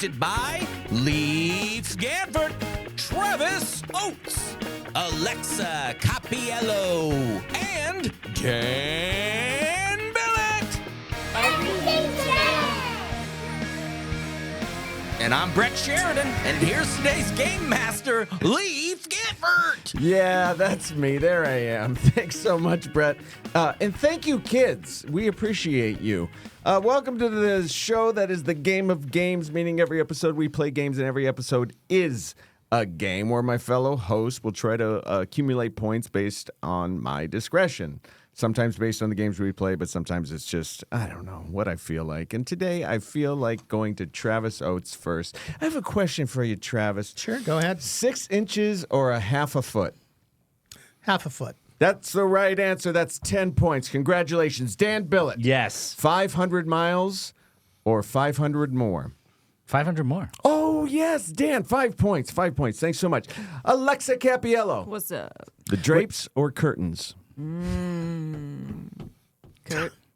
hosted by Leif Gantvoort, Travis Oates, Alexa Cappiello, and Dan Billet. Everything's there. And I'm Brett Sheridan, and here's today's game master, Leif Gantvoort. Yeah, that's me. There I am. Thanks so much, Brett. And thank you, kids. We appreciate you. Welcome to the show that is the game of games, meaning every episode we play games and every episode is a game where my fellow hosts will try to accumulate points based on my discretion. Sometimes based on the games we play, but sometimes it's just, I don't know, what I feel like. And today I feel like going to Travis Oates first. I have a question for you, Travis. Sure, go ahead. 6 inches or a half a foot? Half a foot. That's the right answer. That's 10 points. Congratulations. Dan Billet. Yes. 500 miles or 500 more? 500 more. Oh, yes, Dan. 5 points. 5 points. Thanks so much. Alexa Cappiello. What's up? The drapes or curtains?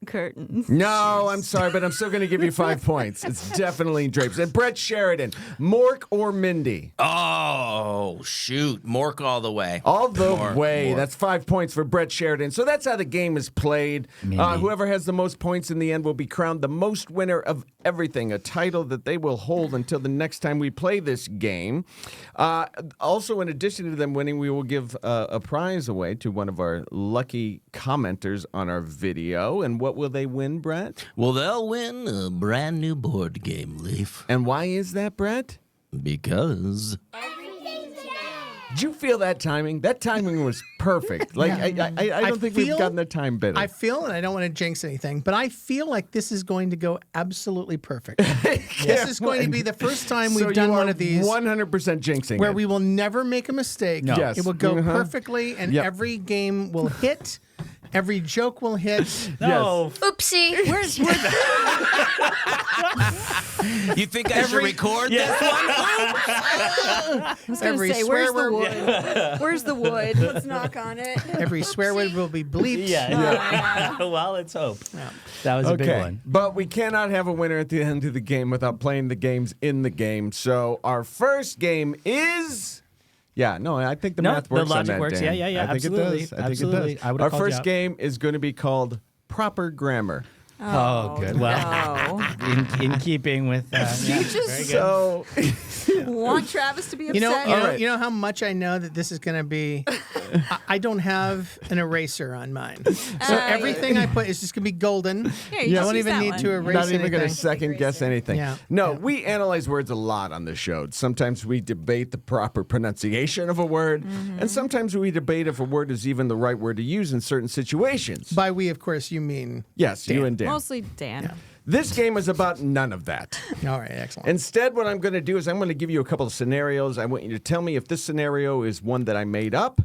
Curtains. No, I'm sorry, but I'm still going to give you 5 points. It's definitely drapes. And Brett Sheridan, Mork or Mindy? Oh, shoot. Mork all the way. All the Mork, way. Mork. That's 5 points for Brett Sheridan. So that's how the game is played. Whoever has the most points in the end will be crowned the most winner of everything, a title that they will hold until the next time we play this game. Also, in addition to them winning, we will give a prize away to one of our lucky commenters on our video. And what will they win, Brett? Well, they'll win a brand new board game, Leif. And why is that, Brett? Because... Everything's there. Did you feel that timing? That timing was perfect. Like I don't think we've gotten the time better. I feel, and I don't want to jinx anything, but I feel like this is going to go absolutely perfect. This is going to be the first time we've done one of these 100% jinxing where it. we will never make a mistake. No. Yes. It will go Uh-huh. perfectly, and Yep. every game will hit. Every joke will hit. No. Oopsie. Where's You think I should record this one? I was gonna Every say, swear where's the word- wood? Where's the wood? Let's knock on it. Every swear word will be bleeped. Yeah. Well, let's hope. That was a big one. But we cannot have a winner at the end of the game without playing the games in the game. So our first game is... Yeah, no, I think the No, math the works on logic that, works. Dan. Yeah, I think absolutely. it does. I think Absolutely. it I does. would've Our called you first out. game is going to be called Proper Grammar. Oh, good. Well, in keeping with... You just So... want Travis to be upset. right. You know how much I know that this is going to be. I don't have an eraser on mine, so everything I put is just going to be golden. Yeah, you I just won't use even that need one. to erase Not even anything. going to second guess anything. Yeah. No, we analyze words a lot on the show. Sometimes we debate the proper pronunciation of a word, and sometimes we debate if a word is even the right word to use in certain situations. By we, of course, you mean. Yes, you and Dan. Mostly Dan. This game is about none of that. All right, excellent. Instead, what I'm going to do is I'm going to give you a couple of scenarios. I want you to tell me if this scenario is one that I made up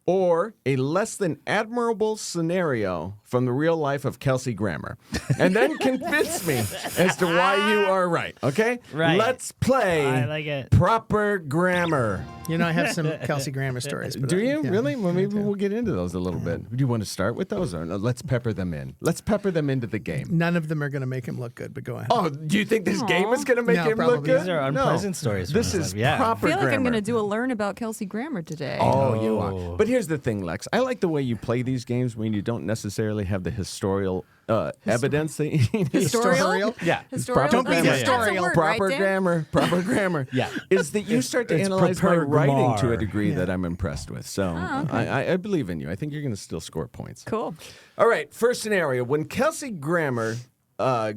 or a less than admirable scenario from the real life of Kelsey Grammer. And then convince me as to why you are right, okay? Right. Let's play I like it. Proper Grammar. You know, I have some Kelsey Grammer stories. But Do you? yeah. Really? Well, maybe we'll get into those a little bit. Do you want to start with those or no, let's pepper them in? Let's pepper them into the game. None of them are going to make him look good, but go ahead. Oh, do you think this game is going to make No, him look probably good? These are unpleasant stories from This his is life. Yeah. proper I feel like grammar. I'm going to do a learn about Kelsey Grammer today. Oh, you are. But here's the thing, Lex. I like the way you play these games when you don't necessarily have the historical evidence that you need. Historial? Yeah. Historial? Don't be That's a- that's a historial. word, Proper right, Dan? grammar. Proper grammar. Yeah. Is that you start to It's analyze my proper writing to a grammar. degree that I'm impressed with. So okay. I believe in you. I think you're going to still score points. Cool. All right, first scenario. When Kelsey Grammer was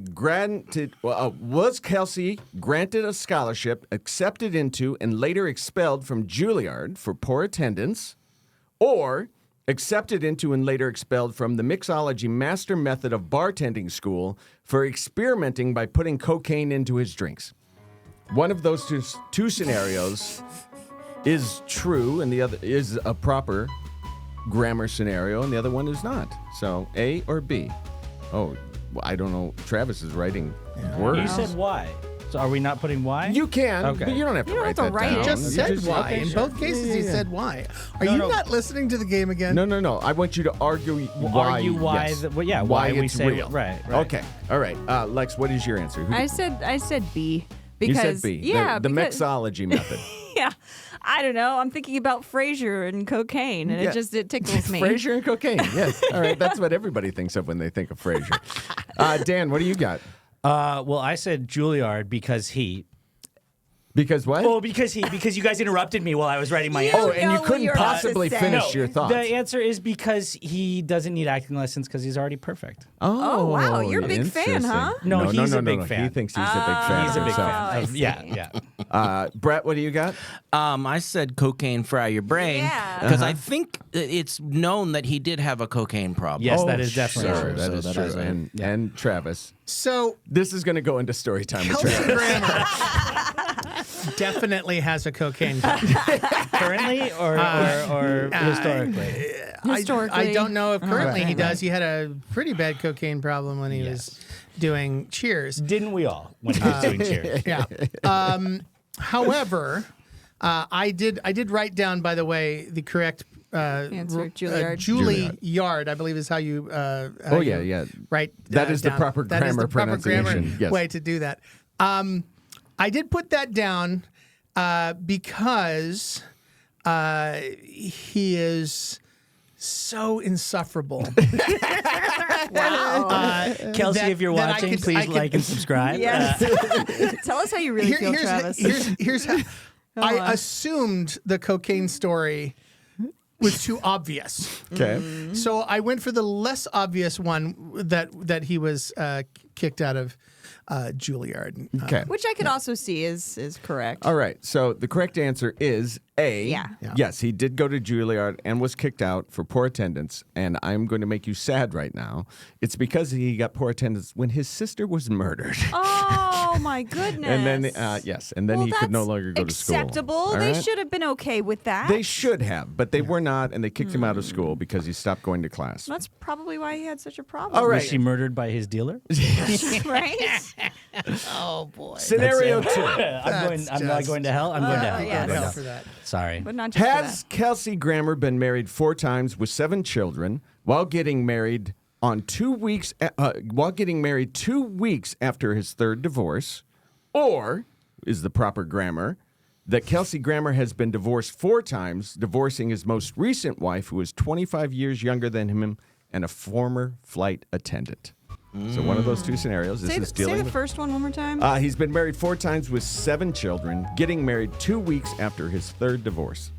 Kelsey granted a scholarship, accepted into, and later expelled from Juilliard for poor attendance, or accepted into and later expelled from the mixology master method of bartending school for experimenting by putting cocaine into his drinks? One of those two scenarios is true, and the other is a proper grammar scenario, and the other one is not. So, A or B? Oh, well, I don't know. Travis is writing words. You said why. So are we not putting why? You can, Okay. but you don't have to You don't write have to that write down. it. He just You said why. okay, In sure. both cases, he said why. Are No, you no. not listening to the game again? No. I want you to argue why. Argue why yes. the- well, yeah, why we it's say- real. right. Okay. All right. Lex, what is your answer? Who- I said B. You said Because B. yeah, the because, mixology method. yeah. I don't know. I'm thinking about Frasier and cocaine, and it tickles me. Frasier and cocaine. Yes. All right. That's what everybody thinks of when they think of Frasier. Dan, what do you got? Well, I said Juilliard because he. Because what? Oh, because you guys interrupted me while I was writing my answer. Oh, and you know what couldn't you're about to possibly say. finish your thoughts. The answer is because he doesn't need acting lessons because he's already perfect. Oh, wow. You're a big fan, interesting. huh? No, he's a big no. fan. He thinks he's a big fan. He's a big himself. fan. I Of, see. yeah. Brett, what do you got? I said cocaine fry your brain Yeah. because I think it's known that he did have a cocaine problem. Yes, that is definitely Sure, true. that So is that true. is a- And Travis, So this is going to go into story time with Kelsey Travis. Grammer definitely has a cocaine problem. Currently or historically? Historically. I don't know if currently Right, he does. He had a pretty bad cocaine problem when he was doing Cheers. Didn't we all when he was doing Cheers? Yeah. However, I did write down, by the way, the correct Answer, Juilliard. Julie Yard, I believe is how you. Oh, yeah, yeah. Right. That is the down. proper That is grammar the proper grammar pronunciation, yes. way to do that. I did put that down because he is so insufferable. Wow. Kelsey, That- if you're that I watching, could- please I could- like and subscribe. Yes. Tell us how you really feel, Travis. Here's how I on. assumed the cocaine story was too obvious. Okay. So I went for the less obvious one that he was kicked out of Juilliard. Okay. Which I could also see is correct. All right. So the correct answer is A. Yeah. Yes, he did go to Juilliard and was kicked out for poor attendance. And I'm going to make you sad right now. It's because he got poor attendance when his sister was murdered. Oh my goodness. And then, yes, and then Well, he could no that's longer go to school. acceptable. All They right? should have been okay with that. They should have, but they were not, and they kicked him out of school because he stopped going to class. That's probably why he had such a problem. All right. Was she murdered by his dealer? Right? Oh boy. Scenario 2. I'm not going to hell. I'm going to hell. yes. I'm going to Hell hell. for that. Sorry. But not just Has Kelsey Grammer been married 4 times with 7 children while getting married on 2 weeks while getting married 2 weeks after his 3rd divorce? Or is the proper grammar that Kelsey Grammer has been divorced 4 times, divorcing his most recent wife, who is 25 years younger than him and a former flight attendant? So one of those 2 scenarios. This is say dealing the with. first one more time. He's been married 4 times with 7 children, getting married 2 weeks after his 3rd divorce.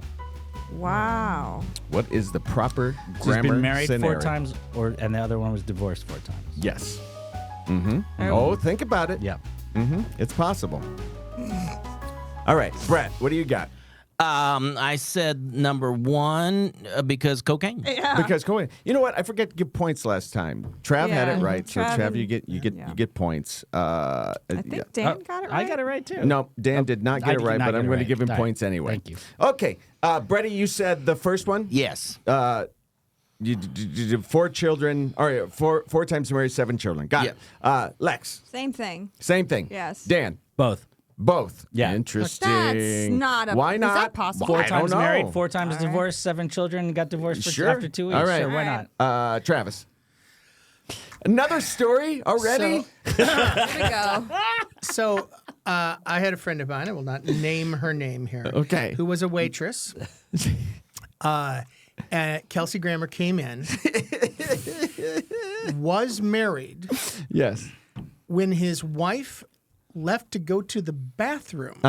Wow. What is the proper She's grammar been married scenario? 4 times, and the other one was divorced 4 times. Yes. Oh, think about it. Yeah. It's possible. All right, Brett, what do you got? I said number 1 because cocaine. Because you know what? I forgot to give points last time. Trav had Yeah. it right, so Trav Trav, and- you get points. I think Dan got it right. I got it right too. No, Dan did not I get it did right, not but get I'm it going to right. give him All right. points anyway. Thank you. Okay, Bretty, you said the first one. Yes. You did 4 children. All right, 4 times married, 7 children. Got it. Lex, Same thing. same thing. Yes. Dan, Both. both. Yeah. Interesting. That's not a. Why Is not? that possible? Four I don't times know. married, 4 times divorced, 7 children, got divorced Sure. after 2 weeks. All right. Sure, why All not? Travis. Another story already? Here we go. So I had a friend of mine. I will not name her name here. Okay. Who was a waitress. Kelsey Grammer came in, was married. Yes. When his wife left to go to the bathroom,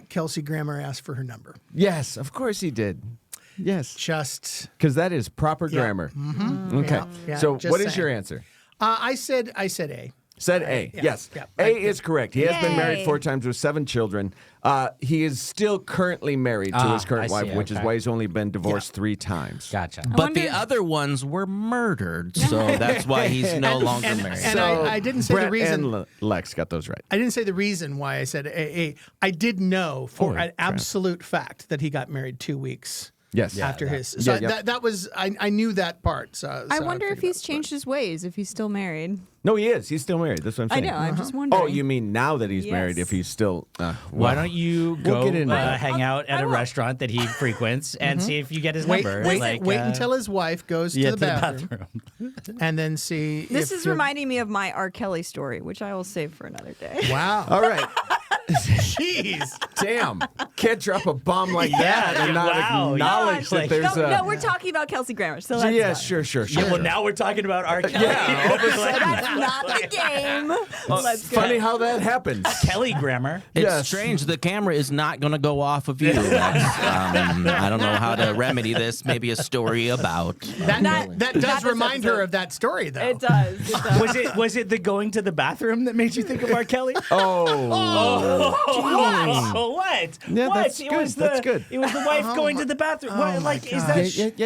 Kelsey Grammer asked for her number. Yes, of course he did. Yes. Just Because that is proper grammar. Okay. Yeah, So just what is saying. your answer? I said A. Said A. Yes. yeah. A is correct. He has been married Yay. 4 times with 7 children. He is still currently married to his current I see. wife, which is Okay. why he's only been divorced 3 times. Gotcha. But the other ones were murdered, so that's why he's no longer married. And I didn't say Brett the reason. and Lex got those right. I didn't say the reason why I said A. I did know for an absolute fact that he got married 2 weeks Yes. after Yeah. his. So Yeah. that was I knew that part. So I so wonder if figured he's that's changed his ways, if he's still married. No, he is. He's still married. That's what I'm I saying. know. I'm just wondering. Oh, you mean now that he's married? Yes. If he's still? Why don't you we'll go get into that. hang out at I a will. restaurant that he frequents and see if you get his Wait, number? wait until his wife goes to yeah, the bathroom, and then see. This if is you're- reminding me of my R. Kelly story, which I will save for another day. Wow. All right. Jeez. Damn. Can't drop a bomb like that and not wow. acknowledge Yeah, that there's no, a. no, we're talking about Kelsey Grammer. So that's Yeah, fine. sure. Yeah, well, now we're talking about R. Kelly. Yeah, all of a sudden. That's not the game. Let's go. Funny how that happens. Kelly Grammer. It's Yes. strange. The camera is not going to go off of you. I don't know how to remedy this. Maybe a story about. That does this remind her episode. of that story, though. It does. It does. Was it the going to the bathroom that made you think of R. Kelly? Oh. Oh, what? Yeah, what? that's good. That's good. It was the wife going to the bathroom. What, my like, is gosh. that?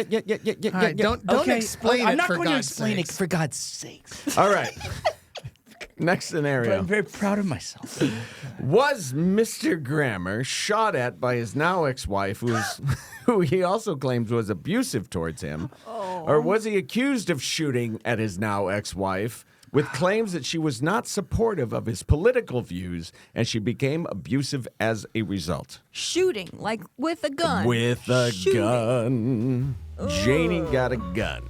Yeah. All right, don't Okay, explain I'm it not for going to God's explain sakes. it for God's sakes. All right. Next But I'm scenario. very proud of myself. Was Mr. Grammer shot at by his now ex-wife, who he also claims was abusive towards him? Or was he accused of shooting at his now ex-wife with claims that she was not supportive of his political views and she became abusive as a result? Shooting, like with a gun. With a Shooting. gun. Janie got a gun.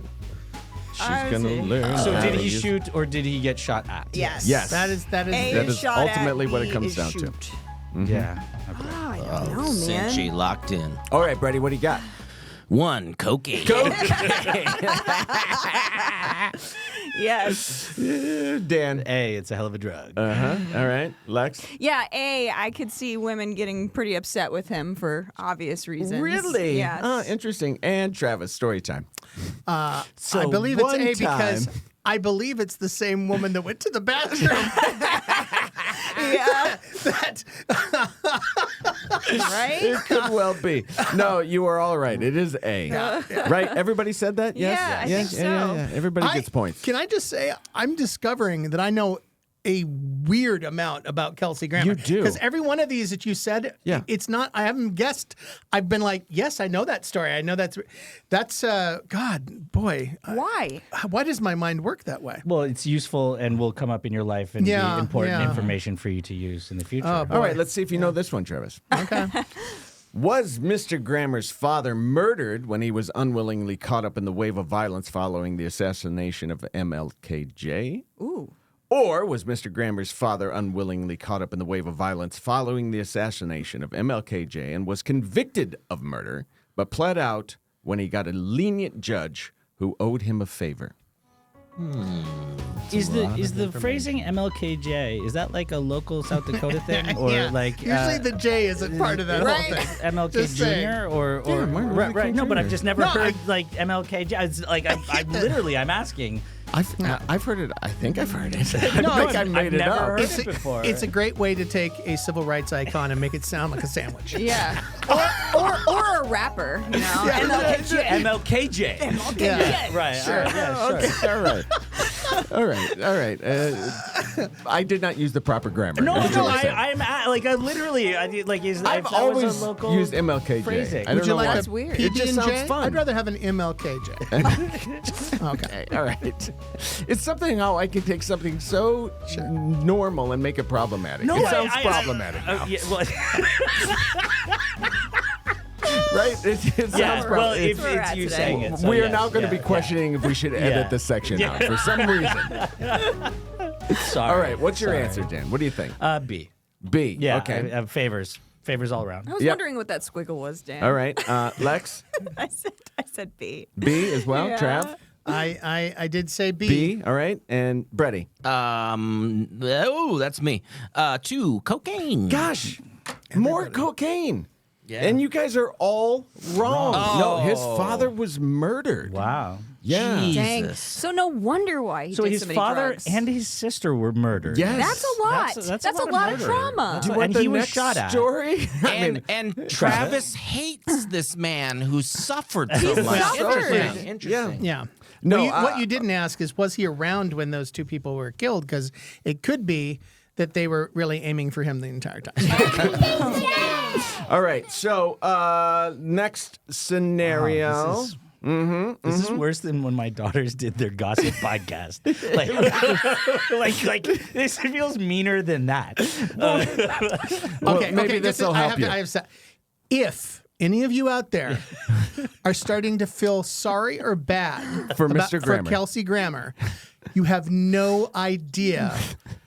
She's I going to see. learn So how did to he use- shoot or did he get shot at? Yes. Yes. That is A That is shot at ultimately what it B comes is down to. shoot. Yeah. Oh, I don't know, man. Cincy locked in. All right, Brady, what do you got? 1, cocaine. Yes. Dan. Hey, it's a hell of a drug. Uh-huh. All right. Lex? Yeah, I could see women getting pretty upset with him for obvious reasons. Really? Yes. Oh, interesting. And Travis, story time. So I believe it's one A because time- I believe it's the same woman that went to the bathroom. Yeah. that, Right? It could well be. No, you are all right. It is A. Right? Everybody said that? Yes? Yeah, I think so. Yeah. Everybody gets points. Can I just say, I'm discovering that I know a weird amount about Kelsey Grammer. You do. Because every one of these that you said, Yeah. it's not, I haven't guessed. I've been like, yes, I know that story. I know that's God, boy. Why? Why does my mind work that way? Well, it's useful and will come up in your life and Yeah, be important yeah. information for you to use in the future. Oh, boy. All right, let's see if you know this one, Travis. Okay. Was Mr. Grammer's father murdered when he was unwillingly caught up in the wave of violence following the assassination of MLKJ? Ooh. Or was Mr. Grammer's father unwillingly caught up in the wave of violence following the assassination of MLKJ and was convicted of murder, but pled out when he got a lenient judge who owed him a favor? Is the phrasing MLKJ, is that like a local South Dakota thing? Or Yeah. like Usually the J isn't part of that Right. whole thing. MLK Just saying. Jr. or Yeah, Martin Luther right? King No, but Jr. I've just never No, heard like MLKJ. It's like I'm asking. I've heard it. I think I've heard it. No, I think I I've made it never up. heard It's it before. it's a great way to take a civil rights icon and make it sound like a sandwich. Yeah. or a rapper, you know? Yeah. MLKJ. Yeah. Right. Sure. All right. All right. I did not use the proper grammar. No, That's no, what I'm saying. I'm like I literally like is I've if that was always a local used MLKJ. phrasing. I don't Would you know like why. That's a weird. It just sounds PB&J? fun. I'd rather have an MLKJ. Okay. All right. It's something how I can take something so normal and make it problematic. No, it sounds I- problematic now, yeah, well, right? It sounds yeah, well, problematic. if where we're it's at you today. saying it. So we are yes, now going to yeah, be questioning if we should edit Yeah. this section out for some reason. Yeah. Sorry. All right. What's your Sorry. answer, Dan? What do you think? B. B. Yeah. Okay. Favors all around. I was Yep. wondering what that squiggle was, Dan. All right. Lex? I said B. B as well. Yeah. Trav? I did say B. B. All right. And Brady? That's me. 2, cocaine. Gosh, more cocaine. Yeah. And you guys are all wrong. No, his Oh. father was murdered. Wow. Yeah. Jeez. Dang. Jesus. So no wonder why he So did his so many father drugs. and his sister were murdered. Yes. That's a lot. That's a lot of murder. trauma. Do you And want the he was next shot at. story? And Travis hates this man who suffered so He much. suffered. Interesting. Yeah. No, Well, what you didn't ask is, was he around when those two people were killed? Because it could be that they were really aiming for him the entire time. All right. So next scenario. This is worse than when my daughters did their gossip podcast. Like this feels meaner than that. Maybe this will help you. If any of you out there are starting to feel sorry or bad For Mr. Grammer. for Kelsey Grammer, you have no idea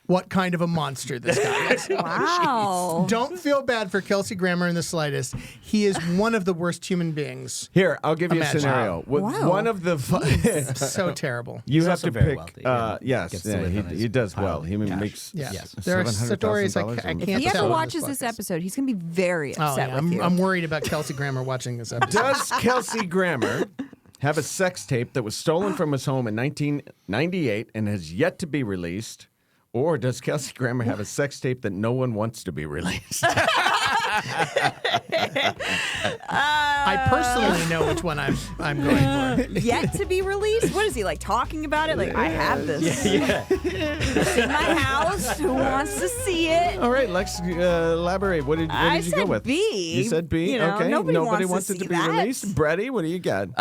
what kind of a monster this guy is. Wow. Don't feel bad for Kelsey Grammer in the slightest. He is one of the worst human beings. Here, I'll give you Imagine. a scenario. Wow. One of the So terrible. you have also to very pick. wealthy, you know, Yes, gets to live on his he does well. pile He of cash. makes Yeah. Yes. There are stories I $700,000 can't If he tell ever on watches this this podcast. episode, he's going to be very upset with you. I'm worried about Kelsey Grammer watching this episode. Does Kelsey Grammer have a sex tape that was stolen from his home in 1998 and has yet to be released? Or does Kelsey Grammer have a sex tape that no one wants to be released? I personally know which one I'm going for. Yet to be released? What is he like talking about it? Like, I have this. It's in my house. Who wants to see it? All right, Lex, elaborate. What did I you said go with? B. You said B? You know, okay. nobody wants it to to see be that. released. Brady, what do you got?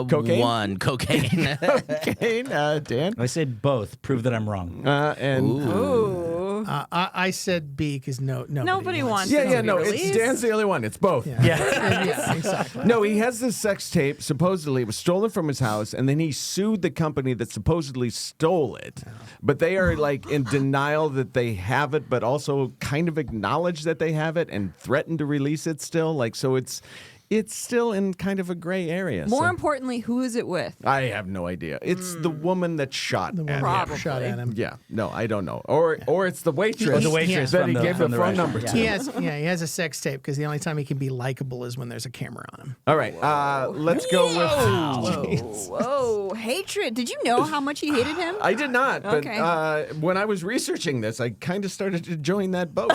Cocaine. Cocaine? Cocaine. Okay, Dan? I said both. Prove that I'm wrong. And Ooh. I said B because Nobody wants yeah, it to yeah, be no, released. it's Dan's the only one. It's both. Yeah, exactly. No, he has this sex tape. Supposedly, it was stolen from his house, and then he sued the company that supposedly stole it. But they are like in denial that they have it, but also kind of acknowledge that they have it and threaten to release it still. Like, so it's still in kind of a gray area. More so. importantly, who is it with? I have no idea. It's the woman that shot The at one him. Probably. that shot at him. Yeah, no, I don't know. Or it's the waitress, Or the waitress that from he the- gave the from the phone restaurant. number Yeah. to. He has a sex tape because the only time he can be likable is when there's a camera on him. All right, let's go with. Whoa, hatred. Did you know how much he hated him? I did not, but Okay. when I was researching this, I kind of started to join that boat.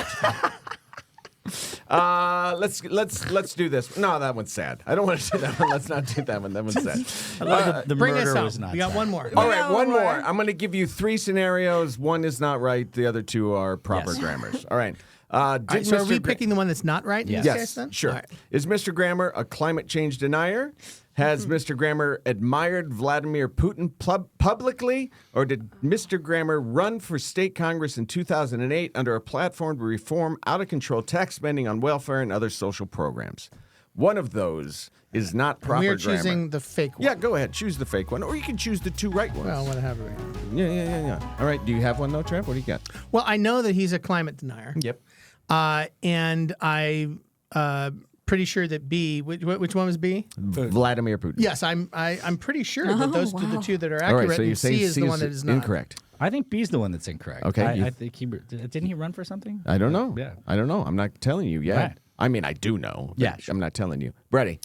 Let's do this. No, that one's sad. I don't want to do that one. Let's not do that one. That one's sad. I love the Bring us murder home. was not We got sad. one more. All right, got one one more. more. I'm going to give you 3 scenarios. One is not right. The other 2 are proper Yes. grammars. All right. Did All right, so are Mr. we Gra- picking the one that's not right in this Yes, case then? sure. All right. Is Mr. Grammer a climate change denier? Has Mr. Grammer admired Vladimir Putin publicly? Or did Mr. Grammer run for state Congress in 2008 under a platform to reform out-of-control tax spending on welfare and other social programs? One of those is not proper We're grammar. choosing the fake one. Yeah, go ahead. Choose the fake one. Or you can choose the 2 right ones. Well, whatever. Yeah. All right. Do you have one, though, Trev? What do you got? Well, I know that he's a climate denier. Yep. And I pretty sure that B, which one was B? Vladimir Putin. Yes, I'm pretty sure that those are the 2 that are All accurate. right, so you and say C is the one that is not. incorrect. I think B's the one that's incorrect. Okay, I think didn't he run for something? I don't know. Yeah. I don't know. I'm not telling you yet. Right. I mean, I do know. but Yeah, sure. I'm not telling you. Brady.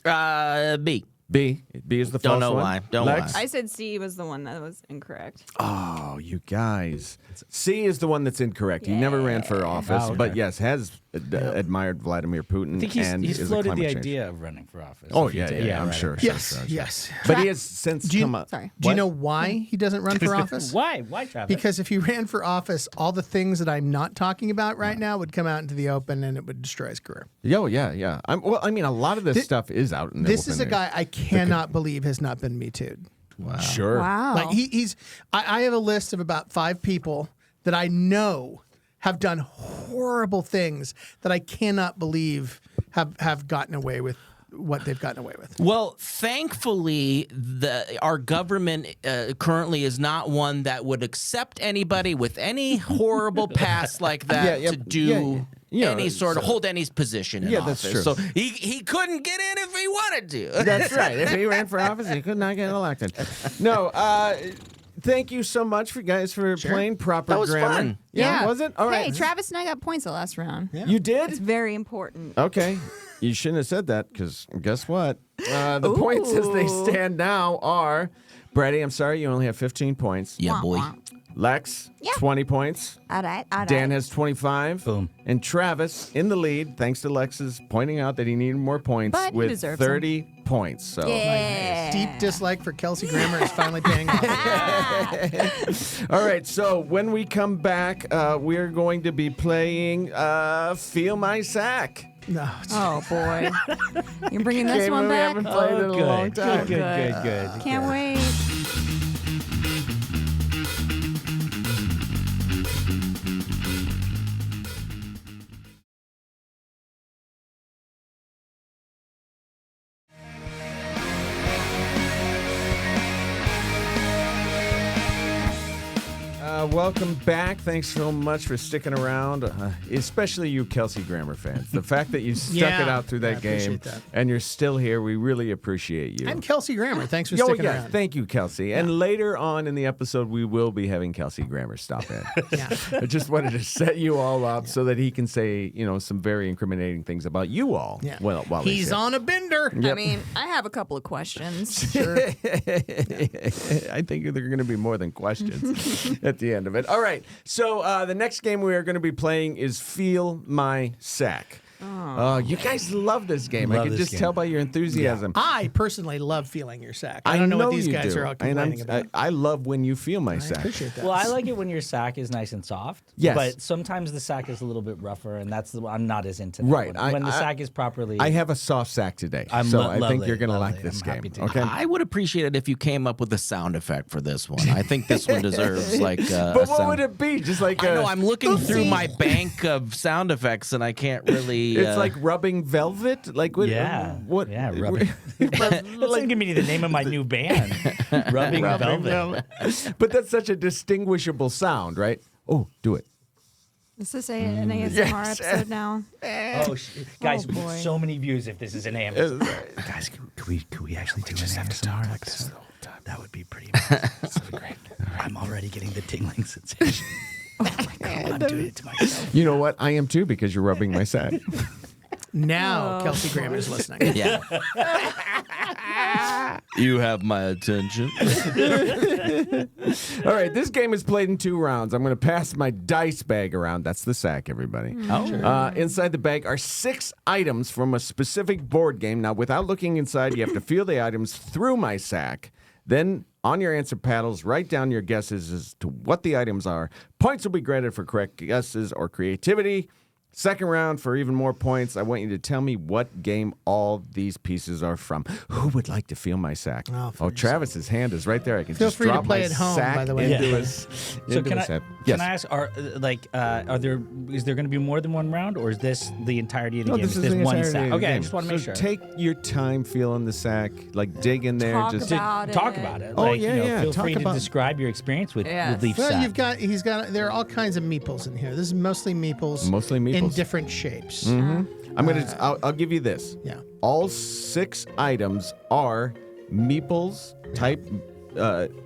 B. B. B is the Don't false know one. why. Don't Lex? lie. I said C was the one that was incorrect. Oh, you guys. C is the one that's incorrect. He never ran for office, Oh, okay. but yes, has admired Vladimir Putin I think and he's is a floated climate the change. idea of running for office. Oh, a few yeah, times. I'm right, sure. right. Yes, yes. But he has since Do you- come up. Sorry. Do you What? know why he doesn't run for office? Why? Why, Travis? Because if he ran for office, all the things that I'm not talking about right now would come out into the open and it would destroy his career. Yo, yeah. Well, I mean, a lot of this stuff is out in the This open is a there. guy I cannot believe has not been Me Too'd. Sure. Wow. Like he's I have a list of about 5 people that I know have done horrible things that I cannot believe have gotten away with what they've gotten away with. Well, thankfully, our government currently is not one that would accept anybody with any horrible past like that Yeah, to do yeah. You know, any sort of hold any position in Yeah, office. that's true. So he couldn't get in if he wanted to. That's right. If he ran for office, he could not get elected. No, thank you so much for playing proper That was grammar. fun. Yeah, was it? All right. Hey, Travis and I got points the last round. You did? It's very important. Okay. You shouldn't have said that because guess what? The points as they stand now are Brady, I'm sorry, you only have 15 points. Yeah, boy. Lex, Yeah. 20 points. All right. Dan has 25. Boom. And Travis in the lead, thanks to Lex's pointing out that he needed more points But he with deserves 30 points. So Yeah. Deep dislike for Kelsey Grammer is finally paying off. All right, so when we come back, we're going to be playing Feel My Sack. No. Oh boy, you're bringing this Game one we back. haven't played in a long Good, time. good. Can't wait. Welcome back. Thanks so much for sticking around, especially you Kelsey Grammer fans. The fact that you stuck it out through I that game appreciate that. and you're still here, we really appreciate you. I'm Kelsey Grammer. Thanks for Oh, sticking yeah. around. Thank you, Kelsey. And later on in the episode, we will be having Kelsey Grammer stop in. Yeah. I just wanted to set you all up so that he can say, some very incriminating things about you all. Yeah. Well, while He's here. on a bender. I mean, I have a couple of questions. I think there are going to be more than questions at the end of it. All right. So the next game we are going to be playing is Feel My Sack. You guys love this game. I Love can this just game. tell by your enthusiasm. I personally love feeling your sack. I don't know what these you guys do. are all And complaining about. I love when you feel my I sack. appreciate that. Well, I like it when your sack is nice and soft. Yes. But sometimes the sack is a little bit rougher, and that's I'm not as into that. Right. When the sack is properly. I have a soft sack today, I'm so lo- I think lovely, you're going to lovely. like this I'm happy game. to. Okay. I would appreciate it if you came up with a sound effect for this one. I think this one deserves like. But what would it be? Just like I know. I'm looking through my bank of sound effects, and I can't really. It's like rubbing velvet. Like what? Yeah. What? Yeah, rubbing. That's like, give me the name of my new band, Rubbing Velvet. But that's such a distinguishable sound, right? Oh, do it. Is this an ASMR episode now? Oh, guys, Oh, boy. so many views if this is an AM. Guys, could we actually do an ASMR like this the whole time? That would be pretty great. I'm already getting the tingling sensation. Oh my God, I'm doing it to myself. You know what? I am too because you're rubbing my sack. now Kelsey Grammer is listening. Yeah. You have my attention. All right, this game is played in 2 rounds. I'm going to pass my dice bag around. That's the sack, everybody. Inside the bag are 6 items from a specific board game. Now, without looking inside, you have to feel the items through my sack. Then, on your answer paddles, write down your guesses as to what the items are. Points will be granted for correct guesses or creativity. Second round, for even more points, I want you to tell me what game all these pieces are from. Who would like to feel my sack? Oh, Travis's hand is right there. I can Feel just free to drop play my at home, sack by the way. into Yeah. his So into can his I, head. can Yes. I ask, is there going to be more than one round, or is this the entirety of the No, game? this is Is the one entirety sack? of the Okay, I game. just want to make So sure. take your time feeling the sack, like dig in there. Talk just about it. Talk about it. Oh, Like, yeah. Feel Talk free to about- describe your experience with Yes. Leif Well, sack. there are all kinds of meeples in here. This is mostly meeples. Mostly in meeples. different shapes. I'm gonna. I'll give you this. Yeah. All 6 items are meeples type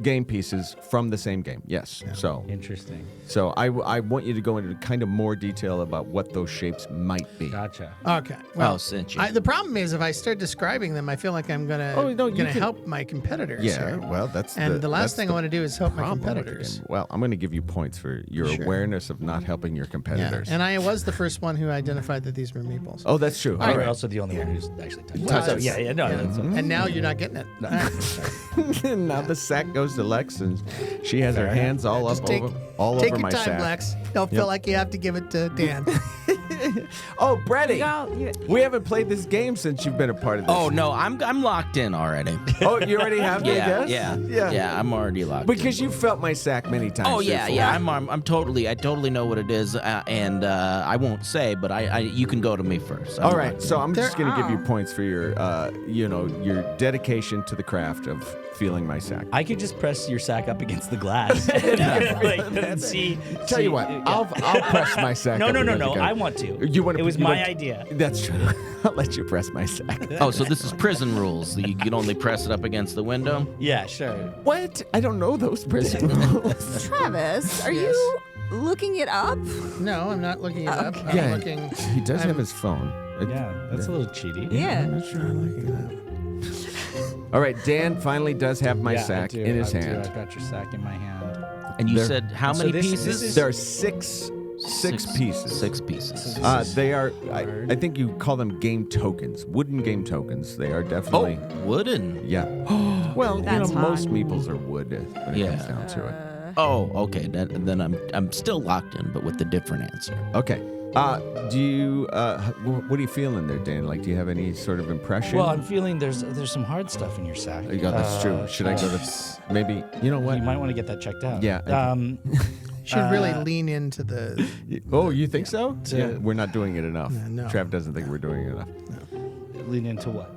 game pieces from the same game. Yes. Interesting. So I want you to go into kind of more detail about what those shapes might be. Gotcha. Okay. Well, Oh, cinch. the problem is if I start describing them, I feel like I'm gonna Oh, no, you can- help my competitors. Yeah. here. Well, that's And the last that's thing the I want to do is help my problem with the competitors. game. Well, I'm going to give you points for your Sure. awareness of not helping your Yeah. competitors. And I was the first one who identified that these were meeples. Oh, that's true. You're All right. also the only one who's actually touched it. touched So, it. yeah, no. That's And now you're not getting it. All right. Now the sack goes to Lex, and she has her Fair hands all Just up take, all take over your my time, sack. Lex. Don't feel like you have to give it to Dan. Oh, Brady, You- we haven't played this game since you've been a part of this. Oh no, I'm locked in already. Oh, you already have your Yeah, guess? yeah. I'm already locked. Because you felt my sack many times. Oh yeah, before. yeah. I totally know what it is, and I won't say, but you can go to me first. All right, so I'm just There- going to give you points for your, your dedication to the craft of feeling my sack. I could just press your sack up against the glass. and see. Tell you what, I'll press my sack. No, up no, no, against no. the gun. I want to. You want to? It was my idea. That's true. I'll let you press my sack. Oh, so this is prison rules. You can only press it up against the window. Yeah, sure. What? I don't know those prison rules. Travis, are Yes. you looking it up? No, I'm not looking it up. Okay. I'm looking. He does I'm- have his phone. Yeah, that's a little cheaty. Yeah. I'm not sure I'm looking it up. All right, Dan finally does have my Yeah, sack I do, in his I do. hand. I've got your sack in my hand. And you There- said how So many this pieces? is- There are six pieces. 6 pieces. They are. I think you call them game tokens, wooden game tokens. They are Oh, definitely. wooden. Yeah. Well, That's most hot. meeples are wood when it Yeah. comes down to it. Oh, okay. Then I'm still locked in, but with a different answer. Okay. Do you? What are you feeling there, Dan? Like, do you have any sort of impression? Well, I'm feeling there's some hard stuff in your sack. Yeah, that's true. Should I go to maybe? You know what? You might want to get that checked out. Yeah. Should really lean into the. Oh, you think so? To- Yeah, we're not doing it enough. No. Trav doesn't think we're doing it enough. Lean into what?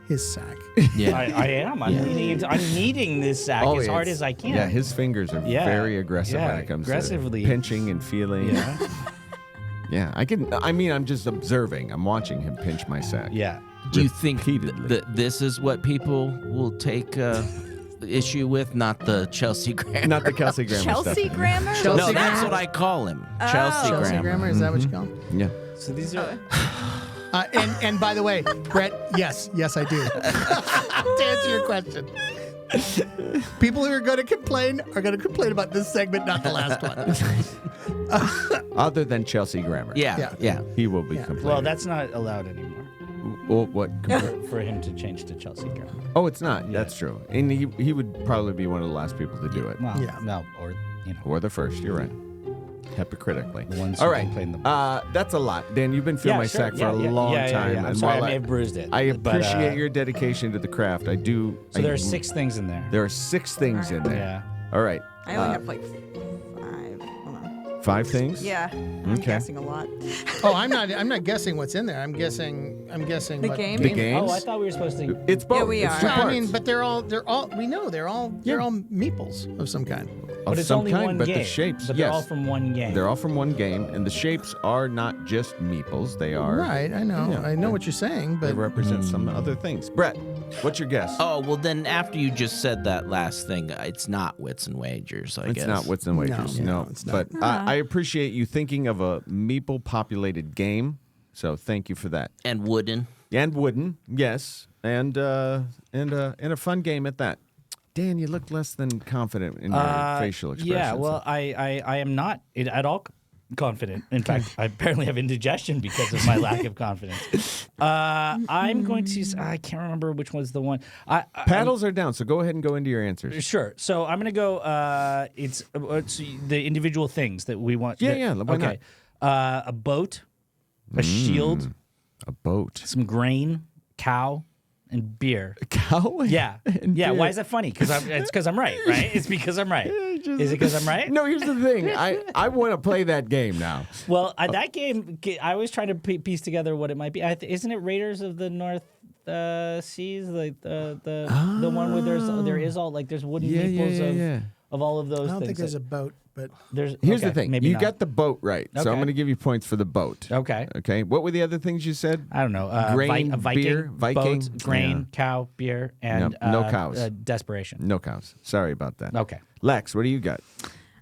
His sack. Yeah. I am. I'm leaning into. I'm kneading this sack as hard as I can. Yeah, his fingers are Yeah. very aggressive Yeah, when it comes aggressively. to pinching and feeling. Yeah. Yeah, I can. I mean, I'm just observing. I'm watching him pinch my sack. Yeah. Do you think Repeatedly. that this is what people will take issue with, not the Chelsea Grammer? Not the Kelsey Grammer Chelsea stuff. Grammer? Chelsea No, that's Grammer? what I call him. Chelsea Chelsea Grammer. Grammer, is that what you call him? Yeah. So these are. And by the way, Brett, yes, I do. To answer your question. People who are going to complain about this segment, not the last one. Other than Chelsea Grammer. Yeah. He will be complaining. Well, that's not allowed anymore Well, what? for him to change to Chelsea Grammer. Oh, it's not. That's true. And he would probably be one of the last people to do it. Well, Yeah. no, or Or the first. You're right. Hypocritically. The ones All who right. complain the That's a lot. Dan, you've been feeling my sack for a long time. I'm and sorry, I while may have bruised it. I but, appreciate your dedication to the craft. I do. So there are 6 things in there. There are 6 things in there. Yeah. All right. I only have like 5. Hold on. 5 things? Yeah. I'm Okay. guessing a lot. Oh, I'm not guessing what's in there. I'm guessing The what game? The games? Oh, I thought we were supposed to. It's both. Yeah, we It's are. two I parts. mean, but they're all we know they're all meeples of some kind. Of But it's some only kind, one but game. the shapes, But they're yes. all from one game. They're all from one game, and the shapes are not just meeples. They are. Right, I know. Yeah. I know what you're saying, They but represent some other things. Brett, what's your guess? Oh, well, then after you just said that last thing, it's not Wits and Wagers, I guess. It's not Wits and Wagers. No, it's not. But I appreciate you thinking of a meeple-populated game, so thank you for that. And Wooden. And wooden, yes, and a fun game at that. Dan, you look less than confident in your facial expression. Yeah, well, I am not at all confident. In fact, I apparently have indigestion because of my lack of confidence. I'm going to. I can't remember which one's the one. Paddles are down, so go ahead and go into your answers. Sure. So I'm going to go. It's the individual things that we want. Yeah, why okay. A boat, a shield, A boat. some grain, cow, and beer. Cow? Yeah. And Yeah. beer. Why is that funny? It's because I'm right, right? It's because I'm right. Is it because I'm right? No, here's the thing. I want to play that game now. Well, that game, I was trying to piece together what it might be. Isn't it Raiders of the North Seas? Like the one where there's wooden meeples of all of those I don't things. think there's a boat, but Here's the thing. Maybe You not. got the boat right, so I'm Okay. going to give you points for the boat. Okay. Okay. What were the other things you said? I don't know. Grain, a Viking, beer, Viking. boat, grain, Yeah. cow, beer, and No cows. desperation. No cows. Sorry about that. Okay. Lex, what do you got?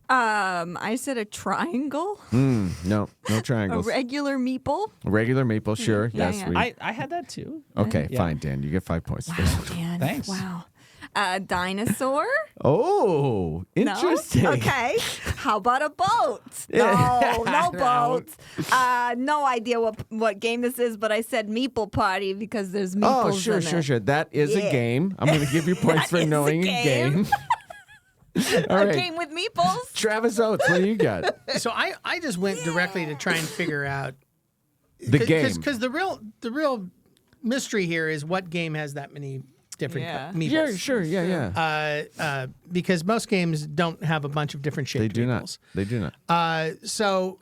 I said a triangle, No a triangles. regular meeple. Regular maple, sure. Yeah, yes. yeah. I had that too. Okay, Yeah. fine, Dan. You get 5 points. Wow, Dan. Thanks. Wow. Dinosaur? Oh, interesting. No? Okay. How about a boat? No boat. No idea what game this is, but I said Meeple Party because there's meeples Oh, sure, in sure, it. sure. That is a Yeah. game. I'm going to give you points for That is a knowing a game. All A right. game with meeples? Travis Oates, what do you got? so I just went directly to try and figure out The game. because the real mystery here is what game has that many different Yeah. meeples. Yeah, sure. Yeah. Because most games don't have a bunch of different shaped They do meeples. not. They do not. So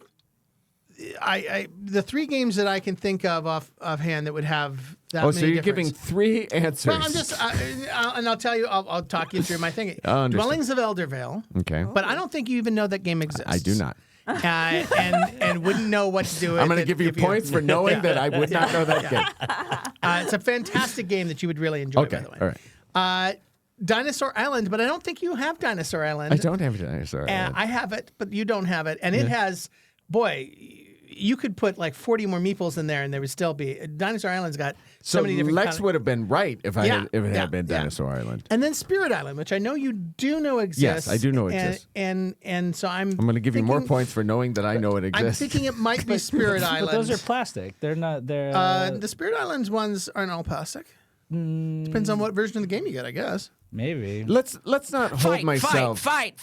the 3 games that I can think of offhand that would have that Oh, many so you're different- giving 3 answers. Well, I'm just, and I'll tell you, I'll talk you through my thinking. Understood. Dwellings of Eldervale, Okay. but I don't think you even know that game exists. I do not. And wouldn't know what to do with it. I'm going to give you if points for knowing that I would not know that game. It's a fantastic game that you would really enjoy, Okay. by the way. All right. Dinosaur Island, but I don't think you have Dinosaur Island. I don't have a dinosaur. And I have it, but you don't have it. And it has, boy, you could put like 40 more meeples in there and there would still be. Dinosaur Island's got so So many different Lex would have been right if Yeah, it yeah, had been yeah. Dinosaur Island. And then Spirit Island, which I know you do know exists. Yes, I do know and, exists. And so I'm I'm going to give you more thinking- points for knowing that I know it I'm exists. thinking it might be Spirit Island. But those are plastic. They're not. They're. The Spirit Islands ones aren't all plastic. Depends on what version of the game you get, I guess. Maybe. Let's not hold myself. Fight.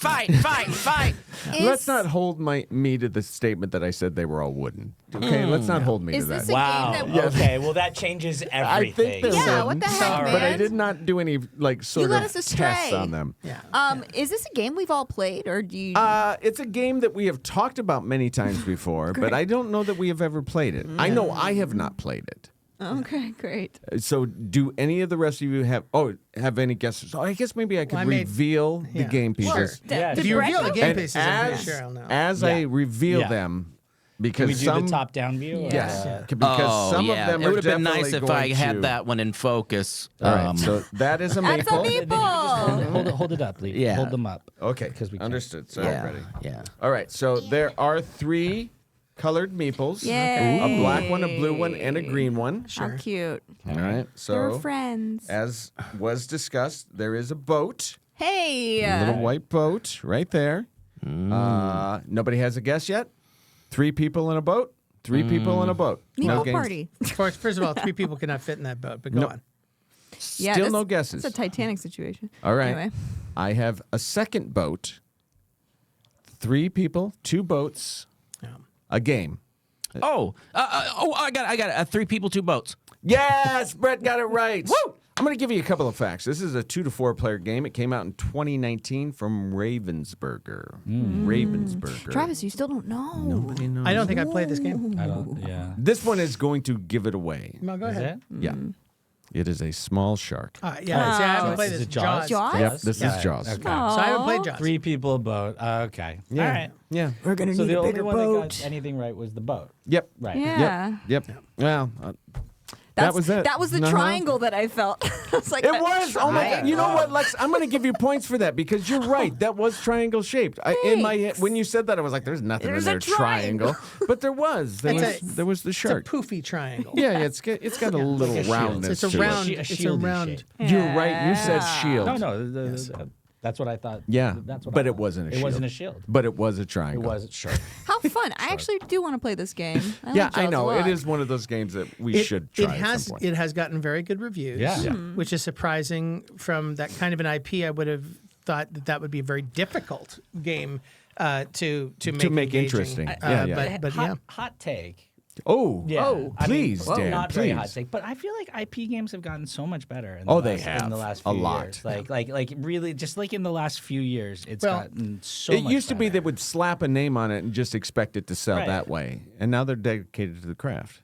Let's not hold me to the statement that I said they were all wooden. Okay, let's not hold me to Is that. this a Wow. game that Okay. Well, that changes I everything. think they're Yeah, wooden, what the heck, but I man? did not do any sort led of us astray. tests on them. Yeah. Is this a game we've all played, or do you? It's a game that we have talked about many times before, but I don't know that we have ever played it. I know I have not played it. Okay, great. So, do any of the rest of you have any guesses? So I guess maybe I could Well, I made- reveal the yeah. game pieces. Yeah, If you reveal the game And pieces, I'm pretty sure I'll know. as I Yeah. reveal Yeah. them, because Can we do some the top-down view? or, yes, uh, because some of them it are would have been nice definitely if I going had to- that one in focus. All right, so that is a That's a maple. meatball. Hold it up, Leif. Yeah. Hold them up. Okay, Because we can't. understood. So yeah, ready. yeah. All right, so there are 3 colored meeples. Yay. A black one, a blue one, and a green one. How cute. All right, They're so friends. as was discussed, there is a boat, Hey. a little white boat right there. Nobody has a guess yet? 3 people in a boat. 3 people in a boat. Meatball games. party. First of all, 3 people cannot fit in that boat, but go No. on. Yeah, Still this- no guesses. It's a Titanic situation. All right. Anyway. I have a second boat. 3 people, 2 boats, a game. I got 3 people, 2 boats. Yes, Brett got it right. Woo! I'm going to give you a couple of facts. This is a 2 to 4 player game. It came out in 2019 from Ravensburger. Ravensburger. Travis, you still don't know. Nobody knows. I don't think I played this game. I don't. Yeah. This one is going to give it away. No, go Is ahead. it? Yeah. It is a small shark. Yeah, see, I haven't played Is this. it Jaws? Jaws? Yep, this Yeah. is Jaws. Okay. So I haven't played Jaws. 3 people boat. Okay. Yeah. All right. Yeah. We're gonna So need the a only bigger one that boat. got anything right was the boat. Yep. Right. Yeah. Yep. Well, That's, that was it. That was the Uh-huh. triangle that I felt. I was like, It was. Oh my God! You know what, Lex? I'm going to give you points for that because you're right. That was triangle shaped. In my head, when you said that, I was like, "There's nothing There's in a there triangle," but there was. There was the It's a shark. poofy triangle. Yeah, it's got a little Like a shield. roundness. It's a to it. round. A It's a shield-y round. shape. You're right. You said shield. No. That's what I thought. Yeah, That's what but I it thought. wasn't a shield. It wasn't a shield. But it was a It triangle. was sure. how fun. I actually do want to play this game. Yeah, like I Jaws know. a lot. It is one of those games that we should try at some point. It has gotten very good reviews. Yeah. Yeah. Which is surprising from that kind of an IP. I would have thought that would be a very difficult game to make make engaging. interesting. Yeah. But yeah. Hot take. Oh, Yeah. I mean, please, Dan, not please. very hot take, but I feel like IP games have gotten so much better. In the Oh, last, they in have. the last A few lot. years. Like really, just like in the last few years, it's Well, gotten so. It much used to be better. they would slap a name on it and just expect it to sell Right. that way, and now they're dedicated to the craft.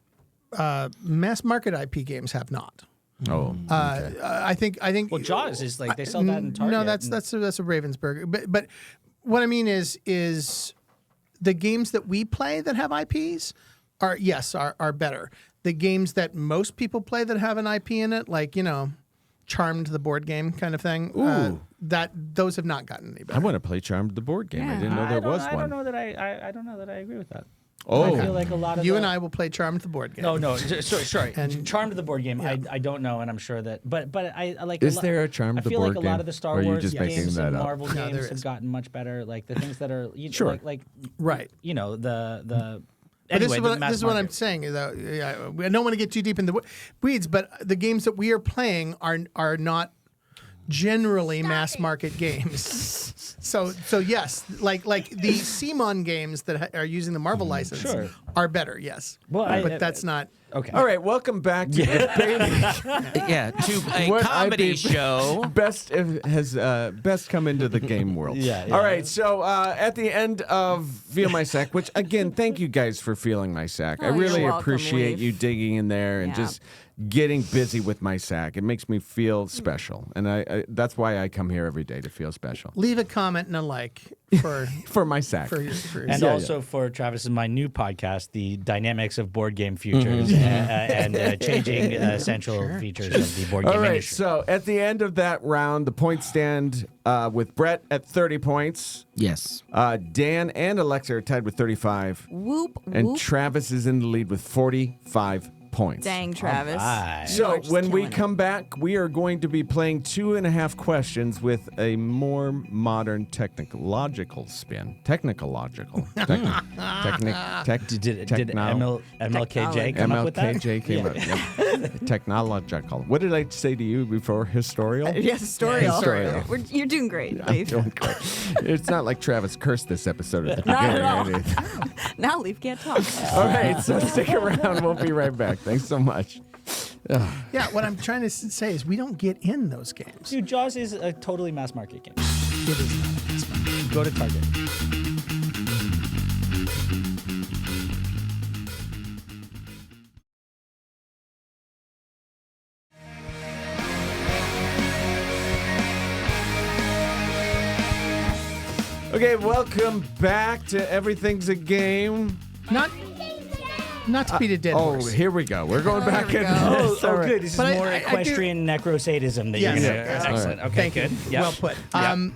Mass market IP games have not. Oh, I think. Well, Jaws is like they sell that in Target. No, that's a Ravensburger. But what I mean is the games that we play that have IPs are better. The games that most people play that have an IP in it, like Charmed the board game kind of thing, those have not gotten any I better. want to play Charmed the board game. I Yeah. didn't know there was I one. don't know that I don't know that I agree with that. Oh, I feel like a lot of You the, and I will play Charmed the board game. No, sorry. And- Charmed the board game. I don't know, and I'm sure that. But I like. Is there a Charmed I the feel board like a lot game? of the Or Star are you Wars just making games that and up? Marvel No, there games is. have gotten much better. Like the things that are Sure. like Right. the. But Anyway, the this is what I'm saying. Though, I don't want to get too deep in the weeds, but the games that we are playing are not generally mass market games. So yes, like the CMON games that are using the Marvel license Sure. are better. Yes, Well, but that's not. Okay. all right. Welcome back to Yeah, to a What comedy IP show. best come into the game world. Yeah. All right. So at the end of Feel My Sack, which again, thank you guys for feeling my sack. I Oh, you're really welcome, appreciate Leif. you digging in there and Yeah. just getting busy with my sack. It makes me feel special, and I that's why I come here every day to feel special Leave a comment and a like for for my sack. for And Yeah, also for Travis and my new podcast, the dynamics of board game futures and changing essential features of the board game All right, industry. so at the end of that round, the points stand with Brett at 30 points. Yes. Dan and Alexa are tied with 35. Whoop And whoop. Travis is in the lead with 45 points. Dang, Travis. Right. You So are just when we killing it. come back, we are going to be playing 2.5 questions with a more modern technological spin. Technological. Did MLKJ come up with that? MLKJ came up. Yep. Technological. What did I say to you before? Historial? Yes, historical. Historical. You're doing great, I'm Leif. doing great. It's not like Travis cursed this episode at the Not beginning. at all. or anything. Now Leif can't talk. All right, so stick around. We'll be right back. Thanks so much. Yeah, what I'm trying to say is we don't get in those games. Dude, Jaws is a totally mass market game. It is not a mass market. Go to Target. Okay, welcome back to Everything's a Game. Not to beat a dead Oh, horse. here we go. We're going back we in. go. Oh, Sorry. good. This is But I- more I do- equestrian necrosadism that Yes. you're Yeah, gonna. yeah. Excellent. Okay, Thank good. you. Yeah. Well put. Yeah.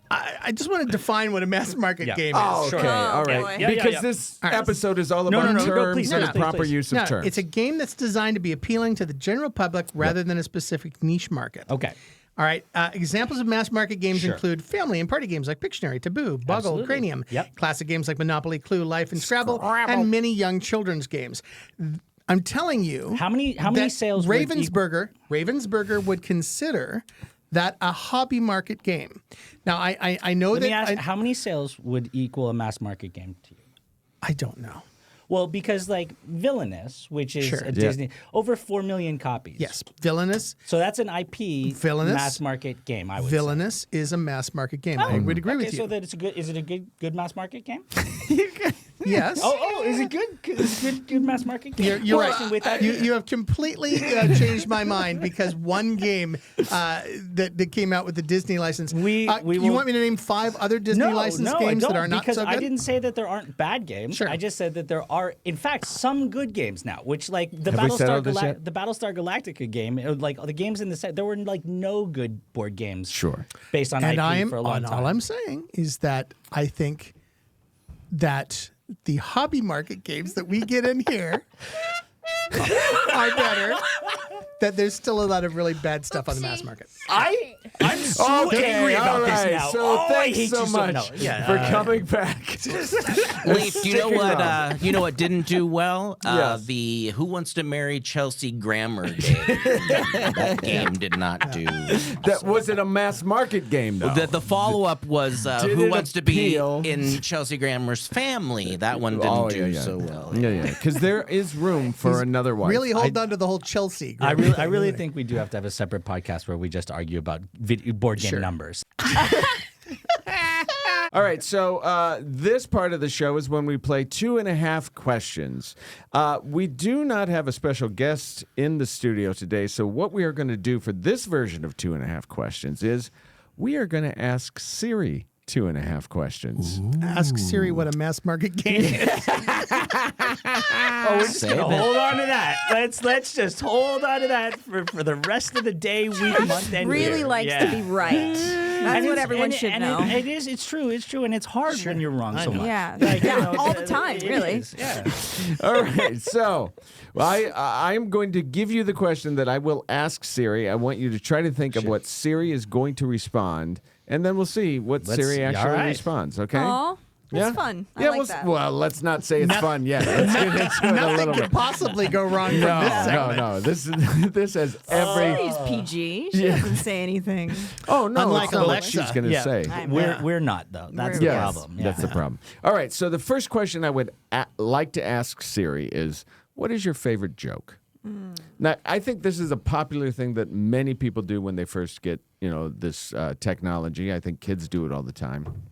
I just want to define what a mass market Yeah. game is. Oh, okay. Sure. All right. boy. Yeah, because yeah. this All right. episode is all No, about no, no, no, terms please, and no, the please, proper please. use of No, terms. it's a game that's designed to be appealing to the general public rather than a specific niche market. Okay. All right. Examples of mass market games Sure. include family and party games like Pictionary, Taboo, Boggle, Absolutely. Cranium. Yep. Classic games like Monopoly, Clue, Life, and Scrabble, and many young children's games. I'm telling you, How many that sales would Ravensburger would consider that a hobby market game. Now, I know Let that me ask, how many sales would equal a mass market game to you? I don't know. Well, because like Villainous, which is Sure. a Yeah. Disney, over 4 million copies. Yes, Villainous. So that's an IP Villainous? mass market game, I would Villainous is a mass market game. I say. would agree Okay, with you. so that it's a good. Is it a good mass market game? Yes. Oh, is it good? Is it good mass market game? You're Well, right. With that, You have completely changed my mind because one game that came out with the Disney license. We you will- want me to name 5 other Disney licensed I games don't, that are not because so good? I didn't say that there aren't bad games. Sure. I just said that there are, in fact, some good games now. Which, like the Have we settled this yet? the Battlestar Galactica game, like the games in the set, there were like no good board games. Sure. Based on And IP for a long and time. all I'm saying is that I think that the hobby market games that we get in here are better. That there's still a lot of really bad stuff on the mass market. I'm so angry about this now. So I thanks hate so you much no, yeah, for coming back. Leif, do you know Sticking what? around. You know what didn't do well? Yes. The Who Wants to Marry Chelsea Grammer game. That game did not do. That was it a mass market game though? The follow up was Did Who it Wants to appeal? Be in Chelsea Grammer's Family. That one didn't do so well. Yeah, because there is room for another one. Really hold on to the whole Chelsea. I group. really think we do have to have a separate podcast where we just argue about board game numbers. All right, so this part of the show is when we play 2.5 questions. We do not have a special guest in the studio today, so what we are going to do for this version of 2.5 questions is we are going to ask Siri 2.5 questions. Ask Siri what a mass market game is. Oh, we're just Save gonna it. hold on to that. Let's just hold on to that for the rest of the day, week, month, and Really year. likes to be right. That's what everyone should know. It's true, and it's hard when you're wrong so much. Yeah. Like, you Yeah, know, all the time, it really. is, yeah. All right, so I'm going to give you the question that I will ask Siri. I want you to try to think of what Siri is going to respond, and then we'll see what Siri all actually right. responds, okay? Aw, that's Yeah? fun. I Yeah, like that. well, let's not say it's fun yet. Let's get into it a Nothing little could bit. possibly go wrong from this segment. No. This has every. Siri's PG. She doesn't say anything. Oh no! Unlike it's not what Alexa. she's going to Yeah. say. We're not though. That's the Yes. problem. Yeah. That's the problem. All right. So the first question I would like to ask Siri is, "What is your favorite joke?" Now, I think this is a popular thing that many people do when they first get, this technology. I think kids do it all the time.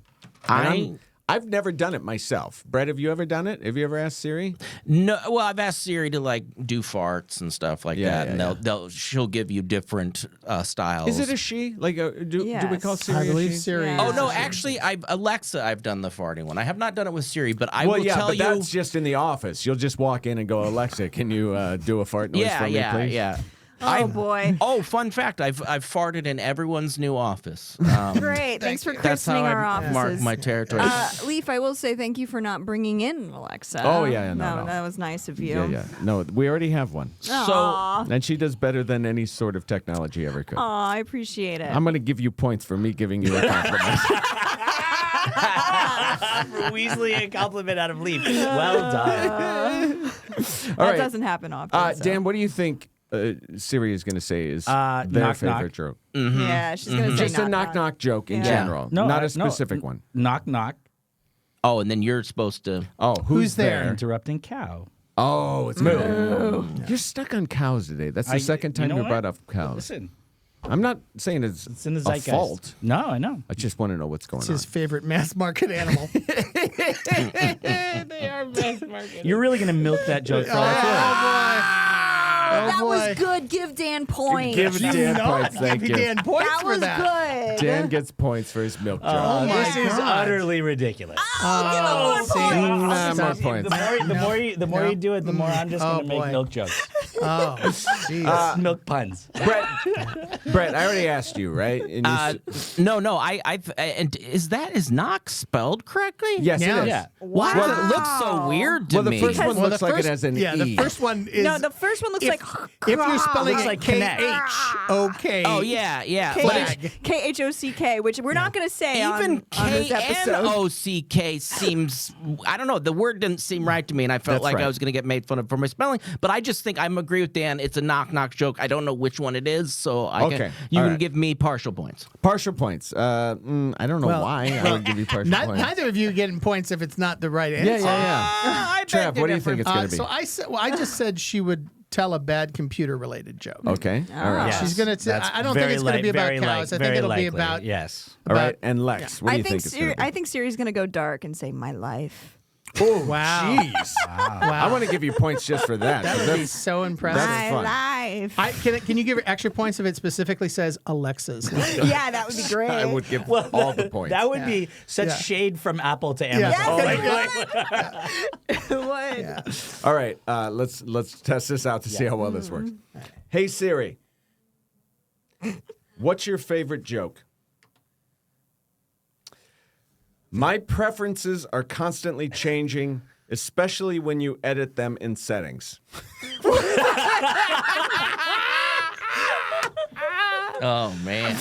And I've never done it myself. Brett, have you ever done it? Have you ever asked Siri? No, well, I've asked Siri to like do farts and stuff like Yeah, that, yeah, and she'll give you different styles. Is it a she? Like, do we call Yes. Siri I a believe she? Siri. Yeah. Oh is- no, actually, I've done the farting one. I have not done it with Siri, but I Well, will yeah, tell but you. that's just in the office. You'll just walk in and go, Alexa, can you do a fart noise for me, please? yeah. Oh boy. Oh, fun fact! I've farted in everyone's new office. Great. Thanks for That's how christening our I mark offices. my territory. Leif, I will say thank you for not bringing in Alexa. Oh, yeah, no. That was nice of you. Yeah. No, we already have one. Aw. And she does better than any sort of technology ever could. Aw, I appreciate it. I'm going to give you points for me giving you a compliment. For Weasley, a compliment out of Leif. Well done. That doesn't happen often. So. Dan, what do you think Siri is going to say is their knock, favorite knock. joke? Yeah, she's going to say Just a knock-knock joke in Yeah. general, No, not a no, specific one. Knock, knock. Oh, and then you're supposed to. Oh, who's there? Interrupting cow. Oh, it's Moo. You're stuck on cows today. That's the second time you what? brought up cows. Listen, I'm not saying it's it's in the a zeitgeist. fault. No, I know. I just want to know what's going It's on. his favorite mass market animal. You're really going to milk that joke for all it's worth. That boy. was good. Give Dan points. Give Dan points, thank Give you. Dan points that for was that. good. Dan gets points for his milk joke. Oh, my This is God. utterly ridiculous. I'll give him more points. Nah, more The points. more you do it, the more I'm just Oh, going to make boy. milk jokes. Oh, jeez. Milk puns. Brett, I already asked you, right? And you No. And is knock spelled correctly? yes, Yeah. it is. Yeah. Wow. Wow. It looks so weird to Well, the me. first one Well, looks like it has an yeah, E. the first one is. No, the first one looks if, like. if you're spelling Looks it like connect. K-H-O-K. Oh yeah. But it's, KHOCK, which we're not going to say even on this episode. K-N-O-C-K seems, I don't know, the word didn't seem right to me, and I felt That's like right. I was going to get made fun of for my spelling. But I just think I'm agree with Dan. It's a knock-knock joke. I don't know which one it is, so Okay. you All can right. give me partial points. Partial points. I don't know why I would give you partial points. Neither of you getting points if it's not the right answer. Yeah. Trev, what do you think it's going to be? So I just said she would tell a bad computer-related joke. Okay. All right. Yes. She's gonna. That's I don't think it's gonna be about very cows. I think very it'll be likely. about. Yes. All right. And Lex, what do you think it's going to be? I think Siri's going to go dark and say my life. Oh, Wow. jeez. I want to give you points just for that. That 'cause would be that's- so impressive. That's My fun. life. Can you give her extra points if it specifically says Alexa's? Yeah, that would be great. I would give all the points. That would be such Yeah. shade from Apple to Yeah. Amazon. Yes, it would. Yeah. All right. Let's test this out to see how well this works. Hey, Siri. What's your favorite joke? My preferences are constantly changing, especially when you edit them in settings. Oh, man.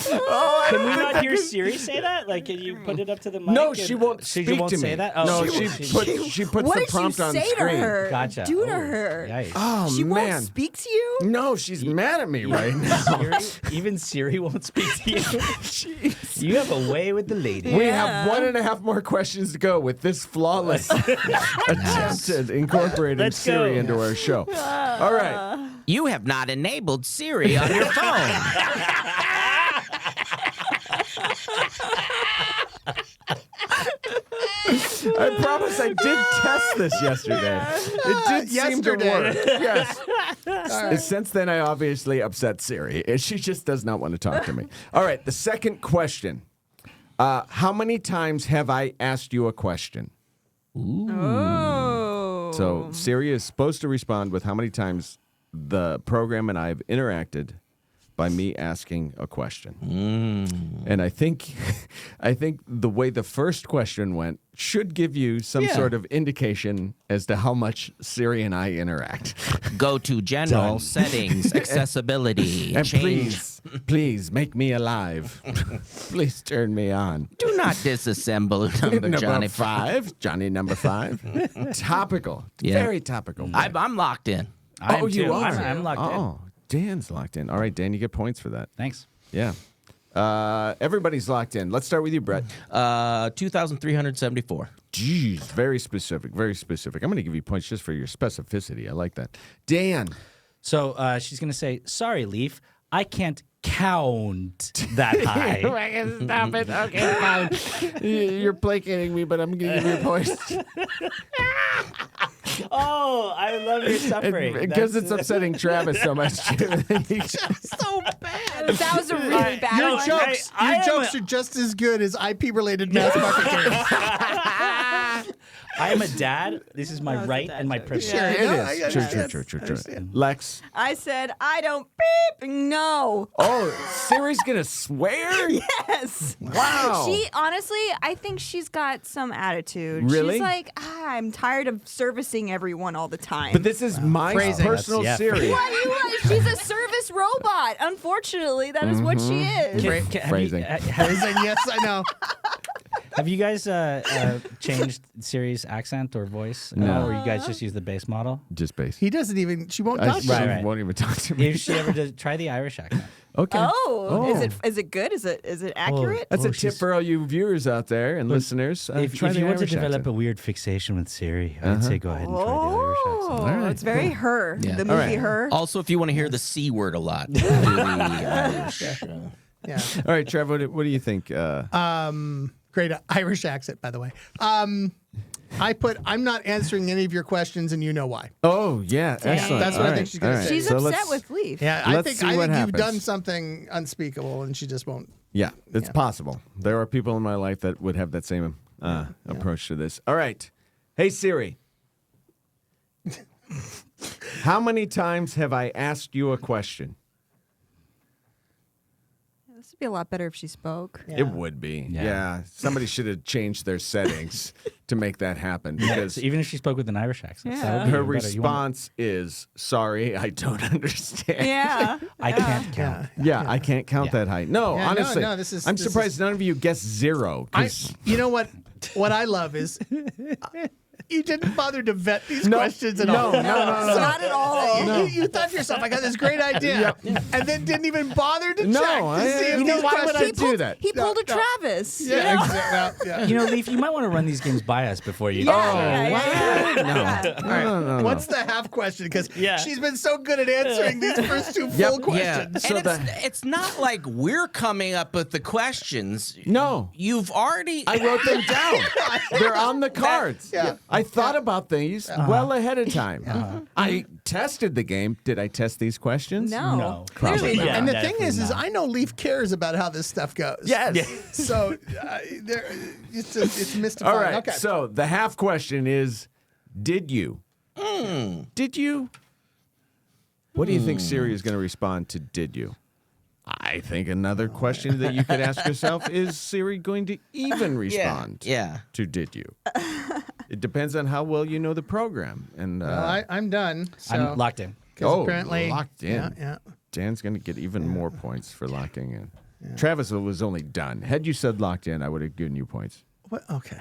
Can we not hear Siri say that? Like, can you put it up to the mic? No, and- she won't She speak won't to say me. that? Oh, No, she she puts What the did you prompt on say screen. to her? Gotcha. Do to Oh, her. yikes. Oh, She man. won't speak to you? No, she's mad at me right now. Even Siri won't speak to you. You have a way with the lady. We have 1.5 more questions to go with this flawless attempt at incorporating Let's Siri go. into our show. All right. You have not enabled Siri on your phone. I promise I did test this yesterday. It did seem to work. Yes. Since then, I obviously upset Siri. She just does not want to talk to me. All right. The second question. How many times have I asked you a question? Oh. So Siri is supposed to respond with how many times the program and I have interacted by me asking a question. And I think the way the first question went should give you some sort of indication as to how much Siri and I interact. Go to general settings, accessibility, And change. please make me alive. Please turn me on. Do not disassemble number Johnny 5, Johnny number 5. Topical. Yeah. Very topical. I'm locked in. I am you too. are. I'm locked in. Oh, Dan's locked in. All right, Dan, you get points for that. Thanks. Yeah. Everybody's locked in. Let's start with you, Brett. 2,374. Jeez, very specific, very specific. I'm going to give you points just for your specificity. I like that. Dan. So she's going to say, sorry, Leif, I can't count that high. Stop it. Okay, fine. You're placating me, but I'm going to give you points. Oh, I love your suffering. Because it's upsetting Travis so much. So bad. That was a really bad no, one. I- Your jokes are just as good as IP-related mass market games. I am a dad. This is my right and my privilege. Sure, It no, I is. understand. True. Lex. I said, I don't beep. No. Oh, Siri's going to swear? Yes. Wow. She honestly, I think she's got some attitude. Really? She's like, I'm tired of servicing everyone all the time. But this is my Phrasing. personal That's- yeah. Siri. What do you want? She's a service robot. Unfortunately, that is what she is. Phrasing. Phrasing, yes, I know. Have you guys changed Siri's accent or voice? No. Or you guys just use the base model? Just base. He doesn't even. She won't I talk to him. Right. won't even talk to me. If she ever does, try the Irish accent. Okay. Oh, is it good? Is it accurate? That's Oh, a tip she's- for all you viewers out there and listeners. If try the you want to Irish develop accent. a weird fixation with Siri, I'd say go ahead and try the Irish accent. Oh, All right, it's very her. Yeah. The All movie right. Her. Also, if you want to hear the C word a lot, do the Irish. Yeah. All right, Trev, what do you think? Great Irish accent, by the way. I'm not answering any of your questions, and you know why. Oh, yeah. Excellent. That's what All I think right, she's gonna all right. say. She's So upset let's- with Leif. Yeah, I Let's think see you've what happens. done something unspeakable, and she just won't. Yeah, it's possible. There are people in my life that would have that same approach to this. All right. Hey, Siri. How many times have I asked you a question? This would be a lot better if she spoke. Yeah. It would be. Yeah. Yeah. Somebody should have changed their settings to make that happen Yeah, because so even if she spoke with an Irish accent, Yeah. that would be her even better. You want- response is, sorry, I don't understand. Yeah. I can't count. Yeah, I can't count that high. No, Yeah, no, honestly, no, this is- I'm this surprised is- none of you guessed zero. 'Cause You know what? What I love is you didn't bother to vet these No, questions at no, all. no, no, no. Not at all. You thought to yourself, I got this great idea, and then didn't even bother to No, check to I- see if you know, these why would questions. I do that? He pulled a No, no. Travis. Yeah, you know? exactly. Yeah. You know, Leif, you might want to run these games by us before you. No. What's the half question? Because Yeah. she's been so good at answering these first two full Yeah, questions. So and it's not like we're coming up with the questions. No. You've already. I wrote them down. They're on the cards. Yeah. I thought about these well ahead of time. I tested the game. Did I test these questions? No. No. Clearly not. Yeah, And the thing definitely is not. I know Leif cares about how this stuff goes. Yes. So it's mystifying. All right. Okay. So the half question is, did you? Did you? What do you think Siri is going to respond to did you? I think another question that you could ask yourself is Siri going to even respond Yeah. to did you? It depends on how well you know the program. And Well, I'm done. So, I'm locked in. 'cause apparently locked in. Yeah. Dan's going to get even more points for locking in. Travis was only done. Had you said locked in, I would have given you points. What? Okay.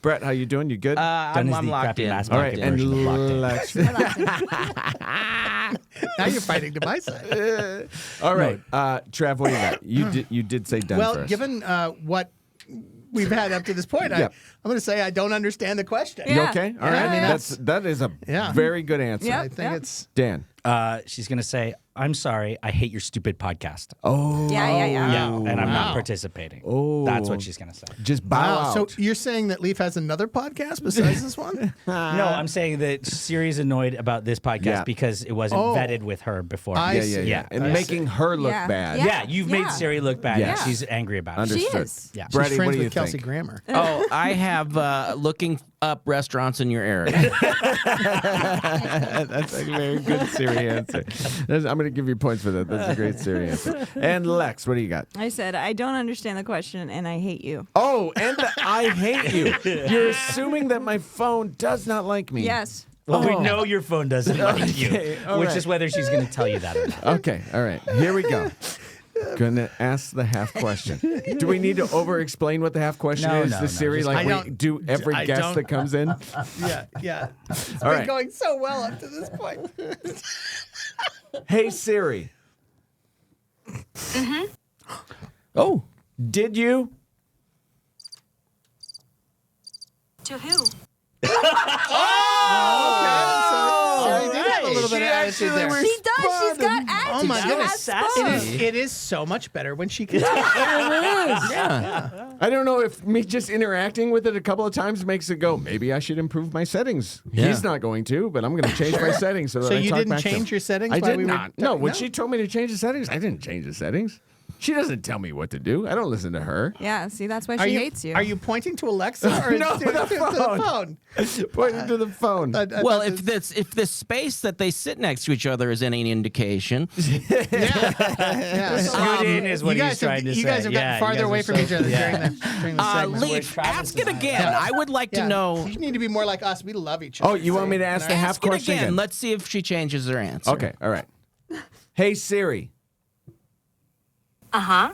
Brett, how you doing? You good? Done is I'm the locked crappy in. mass All right, market and version of locked in. Lex. Now you're fighting to my side. All right, Trav, what do you got? You did say done Well, first. given what we've had up to this point, Yep. I'm going to say I don't understand the question. You Yeah. okay? All Yeah, right, I mean, that is a Yeah. very good answer. Yep. I think it's. Dan. She's going to say, I'm sorry, I hate your stupid podcast. Oh, Yeah. Yeah, and I'm not wow. participating. Oh. That's what she's going to say. just bow Wow. out. So you're saying that Leif has another podcast besides this one? No, I'm saying that Siri's annoyed about this podcast Yeah. because it wasn't Oh. vetted with her before. I yeah, see. yeah. And I making her look Yeah. bad. Yeah. Yeah, you've made Yeah. Siri look bad. Yes. And she's angry about it. She Understood. is. Yeah. She's Brady, what friends do you with Kelsey think? Grammer. Oh, I have looking up restaurants in your area. That's a very good Siri answer. I'm going to give you points for that. That's a great Siri answer. And Lex, what do you got? I said, I don't understand the question and I hate you. Oh, and I hate you. You're assuming that my phone does not like me. Yes. Well, we know your phone doesn't like you, Okay, all which right. is whether she's going to tell you that or not. Okay, all right. Here we go. Gonna ask the half question. Do we need to over-explain what the half question No, is no, to no, Siri just- like I we don't- do every I guest don't- that comes in? Yeah. It's All been right. going so well up to this point. Hey Siri. Oh, Did you? To who? So we did have a little bit of attitude there. She does. She's got attitude. Oh my She goodness. has spoken. It is so much better when she can talk. yeah. I don't know if me just interacting with it a couple of times makes it go, maybe I should improve my settings. Yeah. He's not going to, but I'm going to change my settings so that So I you talk didn't back to change him. your settings I while did we were not. No, when no? she told me to change the settings, I didn't change the settings. She doesn't tell me what to do. I don't listen to her. Yeah, see, that's why she hates you. Are you pointing to Alexa or No, to the the phone? Pointing to the phone. Well, if the space that they sit next to each other is any indication, Sheridan is what he's trying to say. You guys have gotten farther away from each other during the segment. Leif, ask it again. I would like to know. You need to be more like us. We love each other. Oh, you want me to ask the half Ask it question again. again? Let's see if she changes her answer. Okay, all right. Hey, Siri. Uh-huh.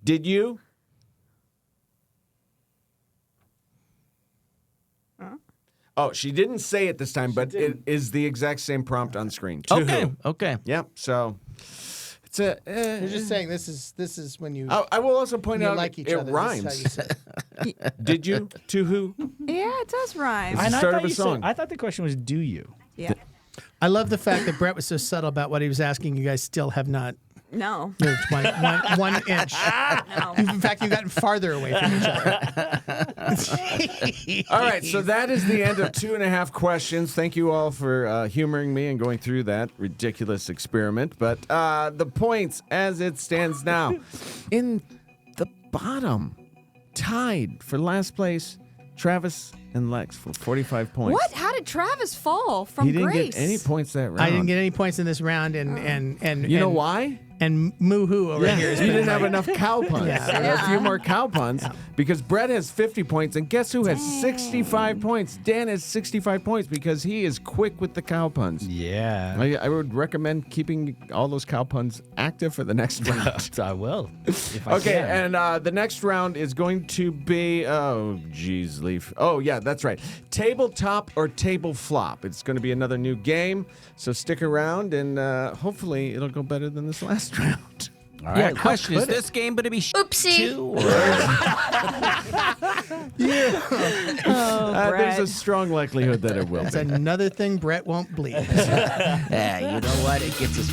Did you? Oh, she didn't say it this time, but it is the exact same prompt on screen. To Okay. who? Okay. Yep. So it's a. You're just saying this is when you I will also point you out like each it other. rhymes. This is how you say it. Did you? To who? Yeah, it does rhyme. And I start of a song. I thought the question was, do you? Yeah. I love the fact that Brett was so subtle about what he was asking. You guys still have not No. moved 1 inch. No. In fact, you've gotten farther away from each other. All right, so that is the end of 2.5 questions. Thank you all for humoring me and going through that ridiculous experiment. But the points as it stands now, in the bottom, tied for last place, Travis and Lex for 45 points. What? How did Travis fall from He didn't Grace? get any points that round. I didn't get any points in this round, and You know why? And Moo-Hoo over here. You didn't have enough cow puns. Yeah. There are a few more cow puns because Brett has 50 points, and guess who has 65 points? Dan has 65 points because he is quick with the cow puns. Yeah. I would recommend keeping all those cow puns active for the next round. I will. If I Okay, can. and the next round is going to be, oh, geez, Leif. Oh, yeah, that's right. Tabletop or table flop. It's going to be another new game, so stick around, and hopefully it'll go better than this last round. All right. Yeah, question, is this game going to be Oopsie. too? Or? There's a strong likelihood that it will That's be. another thing Brett won't bleed. Yeah, you know what? It gets us.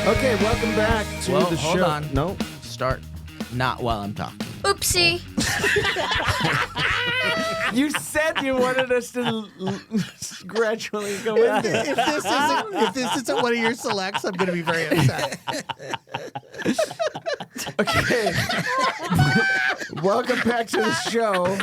Okay, welcome back to Well, the hold show. on. No. Start not while I'm talking. Oopsie. You said you wanted us to gradually go into it. If this isn't one of your selects, I'm going to be very upset. Okay. Welcome back to the show.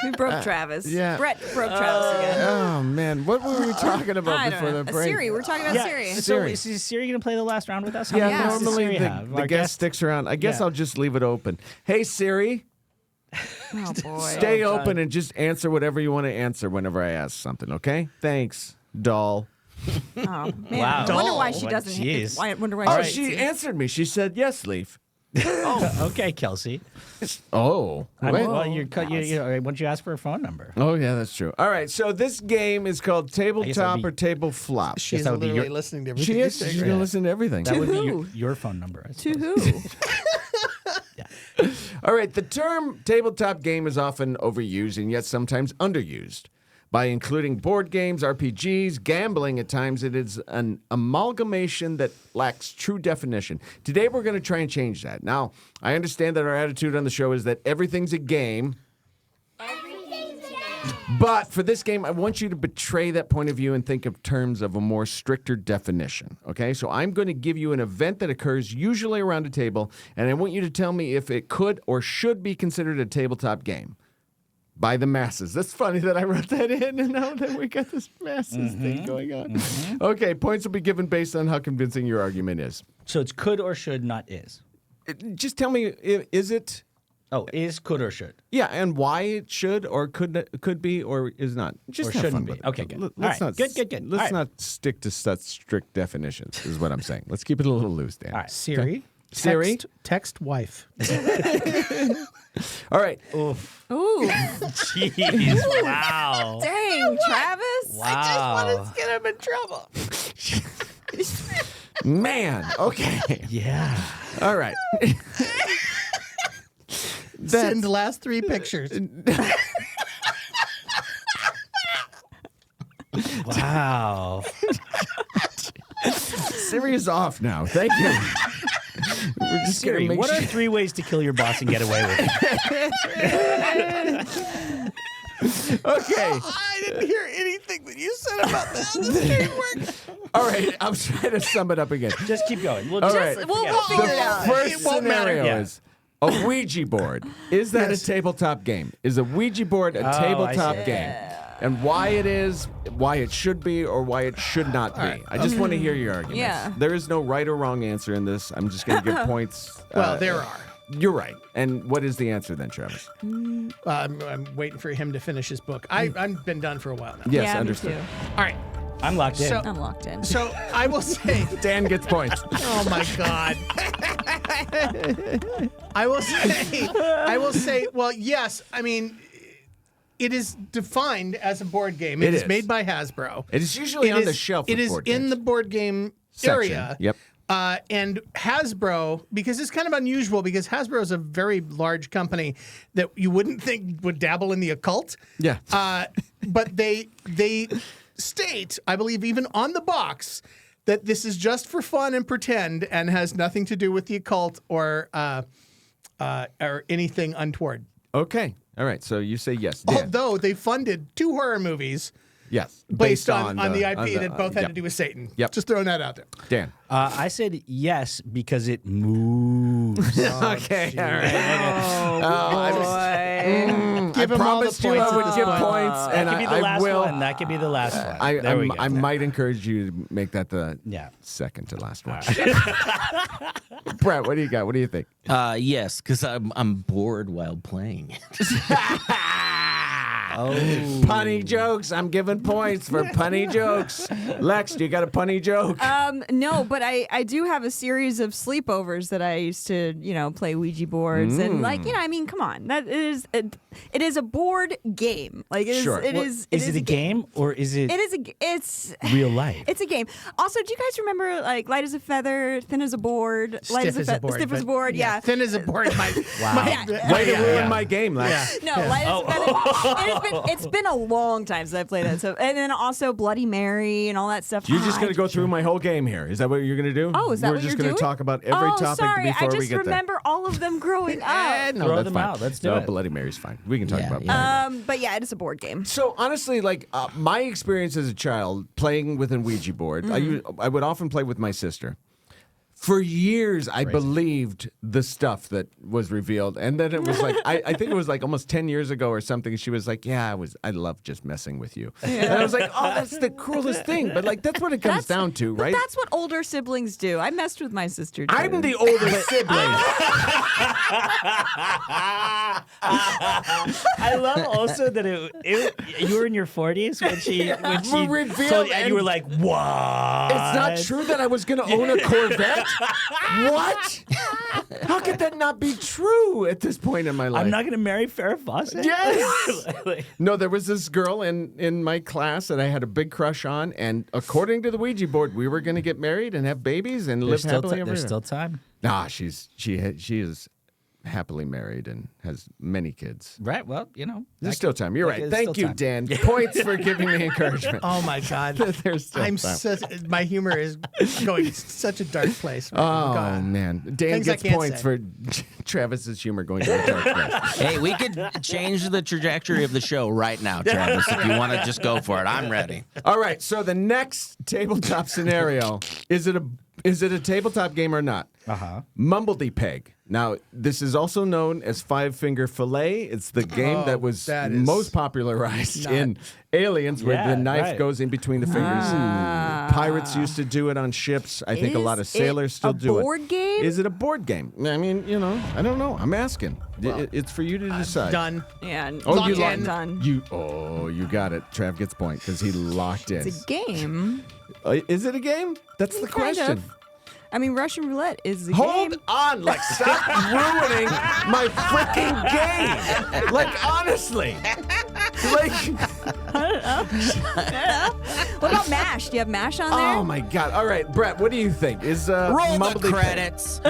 We broke Travis. yeah. Brett broke Travis again. Oh man, what were we talking about I don't before know. the break? Siri. We're talking about Siri. So Siri. is Siri going to play the last round with us? Yeah, Yeah. Does normally Siri the have? Our guest sticks around. I guess Yeah. I'll just leave it open. Hey Siri, Oh boy. stay open and just answer whatever you want to answer whenever I ask something. Okay? Thanks, doll. Oh man. Wow. I wonder why she What? doesn't. Jeez. I wonder why Oh, she. she answered me. She said yes, Leif. Okay, Kelsey. Oh, wait. Well, why don't you ask for a phone number? Oh yeah, that's true. All right, so this game is called I guess that'd tabletop be- or table flop. She's that would be literally your- listening to everything She you is. say. She's right? gonna listen to everything. That would be who? your phone number. I To suppose. who? All right, the term tabletop game is often overused and yet sometimes underused. By including board games, RPGs, gambling at times, it is an amalgamation that lacks true definition. Today, we're going to try and change that. Now, I understand that our attitude on the show is that everything's a game. But for this game, I want you to betray that point of view and think of terms of a more stricter definition. Okay, so I'm going to give you an event that occurs usually around a table, and I want you to tell me if it could or should be considered a tabletop game by the masses. That's funny that I wrote that in, and now that we got this masses thing going on. Okay, points will be given based on how convincing your argument is. So it's could or should, not is. Just tell me, is it? Oh, is, could, or should. Yeah, and why it should or could be or is not. Just Or have shouldn't fun be. with it. Okay, good. Let's All not right. Good. Let's All right. not stick to such strict definitions. Is what I'm saying. Let's keep it a little loose, Dan. All right. Siri. Siri? Text wife. All right. Ooh. Jeez. Wow. Dang, Travis. Wow. Get him in trouble. Man. Okay. Yeah. All right. Send the last 3 pictures. Wow. Siri is off now. Thank you. We're just Siri, gonna make what sure- are 3 ways to kill your boss and get away with it? Okay. I didn't hear anything that you said about that. All right. I'm trying to sum it up again. Just keep going. We'll All just, right. We'll figure it The out. first It won't matter. scenario Yeah. is a Ouija board. Is that Yes. a tabletop game? Is a Ouija board a I tabletop see. game? And why it is, why it should be, or why it should not be. I just want to hear your arguments. Yeah. There is no right or wrong answer in this. I'm just going to give points. Well, there are. You're right. And what is the answer then, Travis? I'm waiting for him to finish his book. I've been done for a while now. Yes, yeah, understood. me too. All right. I'm locked in. So- I'm locked in. So I will say, Dan gets points. oh my God. I will say, well, yes. I mean, it is defined as a board game. It is is. made by Hasbro. It is usually It on is- the shelf. It with is board in games. the board game Section. area. Yep. And Hasbro, because it's kind of unusual, because Hasbro is a very large company that you wouldn't think would dabble in the occult. Yeah. But they state, I believe, even on the box, that this is just for fun and pretend, and has nothing to do with the occult or anything untoward. Okay. All right. So you say yes, Dan. Although they funded 2 horror movies Yes. based on the IP that both had yep. to do with Satan. Yep. Just throwing that out there. Dan. I said yes because it moves. Okay. All right. Give I him all the promised you points I at would this give point. points, That and could be the I last will. one. That could be the last one. There we go. I might encourage you to make that the Yeah. second to last one. Brett, what do you got? What do you think? Yes, because I'm bored while playing it. Punny jokes. I'm giving points for punny jokes. Lex, do you got a punny joke? No, but I do have a series of sleepovers that I used to, play Ouija boards and I mean, come on, that is it is a board game. Like it is, Sure. it Well, is. Is it a game or is it It's real life? It's a game. Also, do you guys remember like light as a feather, thin as a board, light Stiff as a board. stiff as a but- board? Yeah. Thin as a board. Wow. Way to ruin my game, Lex. No, light as a feather. It's been a long time since I played that. So, and then also Bloody Mary and all that stuff. You're just going to go through my whole game here. Is that what you're going to do? Oh, is that We're what just you're gonna doing? talk about every topic sorry. before I we just get remember all of them growing there. up. No, Throw that's them fine. out. Let's do no, it. Bloody Mary's fine. We can talk Yeah, about yeah. Bloody Mary. But yeah, it is a board game. So honestly, like my experience as a child playing with a Ouija board, I would often play with my sister. For years, I believed the stuff that was revealed, and then it was like I think it was like almost 10 years ago or something. She was like, "Yeah, I love just messing with you," and I was like, "Oh, that's the cruelest thing." But like that's what it comes down to, But right? that's what older siblings do. I messed with my sister too. I'm the older sibling. I love also that you were in your 40s when she revealed told you, and you and- were like, "What?" It's not true that I was going to own a Corvette. What? How could that not be true at this point in my life? I'm not going to marry Farrah Fawcett. Yes. Like, No, there was this girl in my class that I had a big crush on, and according to the Ouija board, we were going to get married and have babies and live happily ever there's after. still time. Nah, she is happily married and has many kids. Right. Well, There's still time. You're right. there's Thank still you, time. Dan. Points for giving me encouragement. Oh my God. There's still I'm time. my humor is going such a dark place. Oh God. man, Dan Things I gets can't points say. for Travis's humor going to a dark place. Hey, we could change the trajectory of the show right now, Travis. If you want to just go for it, I'm ready. All right, so the next tabletop scenario is it a tabletop game or not? Mumbledy Peg. Now, this is also known as Five Finger Fillet. It's the game that was that is most popularized in Aliens, where Yeah, the knife right. goes in between the fingers. Pirates used to do it on ships. I think a lot of Is sailors it still a do it. board game? Is it a board game? I mean, I don't know. I'm asking. It's for you to decide. Done. Yeah. Oh, you locked locked in. you got it. Trav gets point because he locked in. It's a game. Is it a game? That's the Kind question. of. I mean, Russian roulette is a Hold game. on, Lex. Stop ruining my freaking game. Like, honestly. Like, What about MASH? Do you have MASH on there? oh my God. All right, Brett, what do you think? Is Roll the Mumbledy Peg- credits.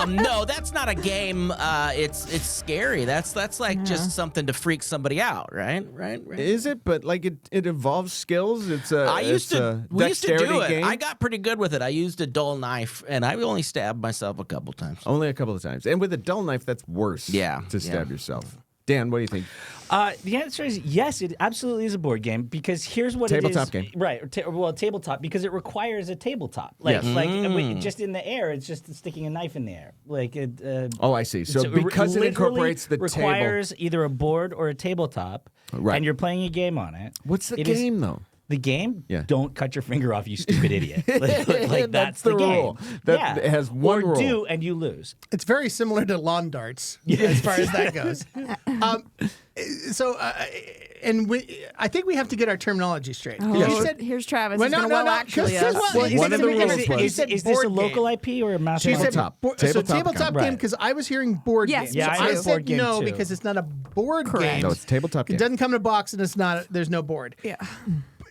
No, that's not a game. It's scary. That's like just something to freak somebody out, right? Right. Is it? But like it involves skills. It's a. We used to do it. Game. I got pretty good with it. I used a dull knife, and I only stabbed myself a couple times. Only a couple of times, and with a dull knife, that's worse. Yeah, to stab yourself. Dan, what do you think? The answer is yes, it absolutely is a board game because here's what Tabletop it game. is. Right. Tabletop because it requires a tabletop. Like, Yes. just in the air, it's just sticking a knife in the air. Like it. Oh, I see. So it because it literally incorporates the requires either a board or a tabletop, Right. and you're playing a game on it. What's the It is- game though? The game? Yeah. Don't cut your finger off, you stupid idiot. Like, that's the the game. rule. It has one or rule. do and you lose. It's very similar to lawn darts as far as that goes. I think we have to get our terminology straight. Oh, You said here's Travis. Well, He's no, gonna no, actually here's us. what- Well, one of the rules was- Is this a local IP or a mass She said Tabletop. tabletop game. game because I was hearing board Yes, game. Yeah, So I I heard said board game no too. because it's not a board Correct. game. No, it's tabletop game. It doesn't come in a box and there's no board. Yeah.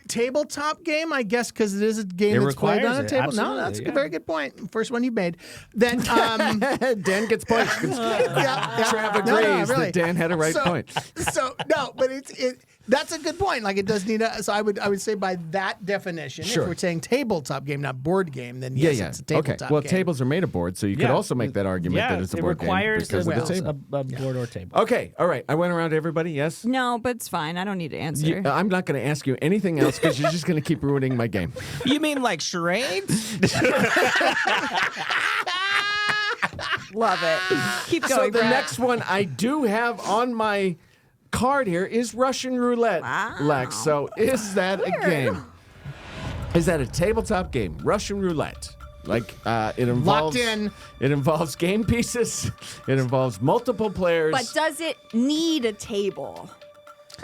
Tabletop game, I guess, because it is a game It that's played requires on a it, table. No, absolutely, that's a yeah. very good point. First one you made. Then, Dan gets points. Trav agrees that Dan had a right point. So no, but that's a good point. Like it does need a. So I would say by that definition, Sure. if we're saying tabletop game, not board game, then yes, it's a tabletop Okay. Well, game. tables are made of board, so you could Yeah. also make that argument that it's a it board game requires because of the table. a board or table. Okay. All right. I went around to everybody. Yes. No, but it's fine. I don't need to answer. I'm not going to ask you anything else because you're just going to keep ruining my game. You mean like charades? Love it. Keep So going. the Brad. next one I do have on my card here is Russian roulette, Wow. Lex. So is that a game? Is that a tabletop game? Russian roulette. Like it involves Locked in. It involves game pieces. It involves multiple players. But does it need a table?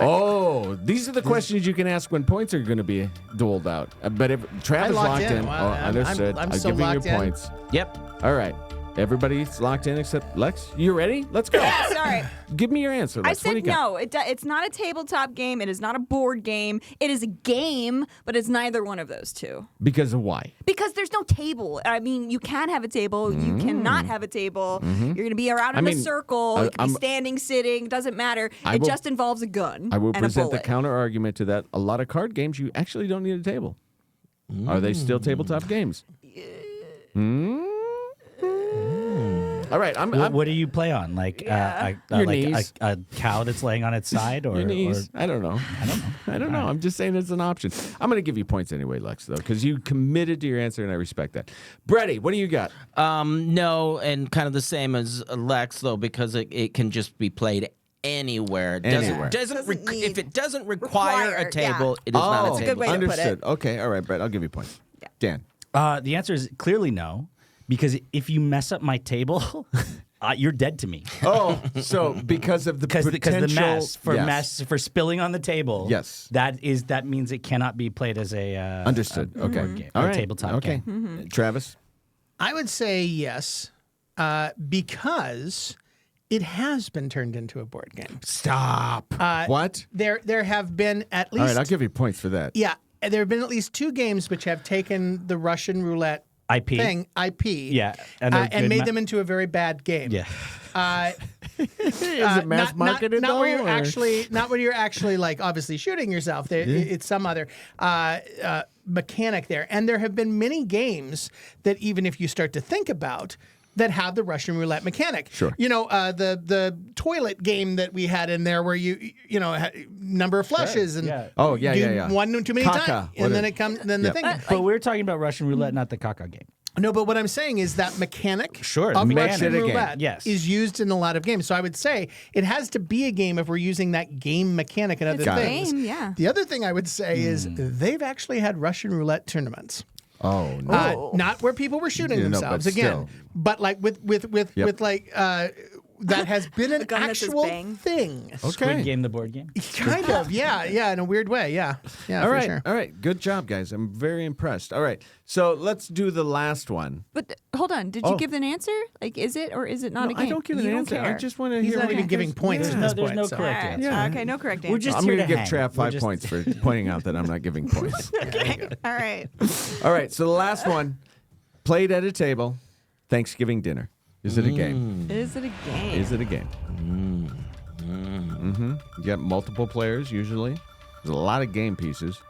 Oh, these are the questions you can ask when points are going to be doled out. But if Travis locked locked in. in, Well, I'm- understood. I'm I'll so give you your locked in. points. Yep. All right. Everybody's locked in except Lex. You ready? Let's go. Sorry. Give me your answer, I Lex. What do said you got? no. It's not a tabletop game. It is not a board game. It is a game, but it's neither one of those two. Because of why? Because there's no table. I mean, you can have a table. You cannot have a table. You're going to be around in a circle. You can be standing, sitting. Doesn't matter. I It will- just involves a gun I will and a present the bullet. counter argument to that. A lot of card games, you actually don't need a table. Are they still tabletop games? All right, What do you play on? Like, Your knees. a cow that's laying on its side, or your knees. or- I don't know. I don't know. I'm just saying it's an option. I'm going to give you points anyway, Lex, though, because you committed to your answer, and I respect that. Brady, what do you got? No, and kind of the same as Lex though, because it can just be played anywhere. It Anywhere. if it doesn't require Require, a table, it is not a That's a table. good way to put it. Understood. Okay, all right, Brett, I'll give you points. Yeah. Dan. The answer is clearly no, because if you mess up my table, you're dead to me. Oh, so because of the Because potential the mess Yes. for spilling on the table. Yes. that means it cannot be played as a Understood. a Okay. board game, All or right. tabletop Okay. game. Travis. I would say yes, because it has been turned into a board game. Stop. What? There have been at least All right, I'll give you points for that. yeah, there have been at least 2 games which have taken the Russian roulette IP. IP, Yeah, and they're and good made them into a very bad game. Yeah. Is it mass marketed not though? where you're or- actually like obviously shooting yourself. It's some other mechanic there, and there have been many games that even if you start to think about that have the Russian roulette mechanic. Sure. You know, the toilet game that we had in there where you number of flushes and yeah. Oh, yeah, do yeah, yeah. one too many Caca. times, What and then is- it comes. Then Yep. the thing. But we're talking about Russian roulette, not the caca game. No, but what I'm saying is that mechanic Sure, of makes Russian it a game. roulette Yes. is used in a lot of games. So I would say it has to be a game if we're using that game mechanic and other It's a things. game, yeah. The other thing I would say is they've actually had Russian roulette tournaments. Oh, no. Not where people were shooting Yeah, no, themselves but again, still. but like with like that has been an gun that says actual bang. thing. Squid Game, the board game. Kind of, yeah, in a weird way, yeah, All for right. sure. All right. Good job, guys. I'm very impressed. All right. So let's do the last one. But hold on, did you give an answer? Like, is it or is it not a game? I don't give an You answer. I care. just want to He's hear not what even you giving guys- points Yeah. at this There's point. no so. correct All right. answer. Yeah. Okay, no correct We're answer. just I'm here going to to give hang. Trav We're 5 just- points for pointing out that I'm not giving points. Okay. All right. All right. So the last one, played at a table, Thanksgiving dinner. Is it a game? Is it a game? Is it a game? You got multiple players usually. There's a lot of game pieces.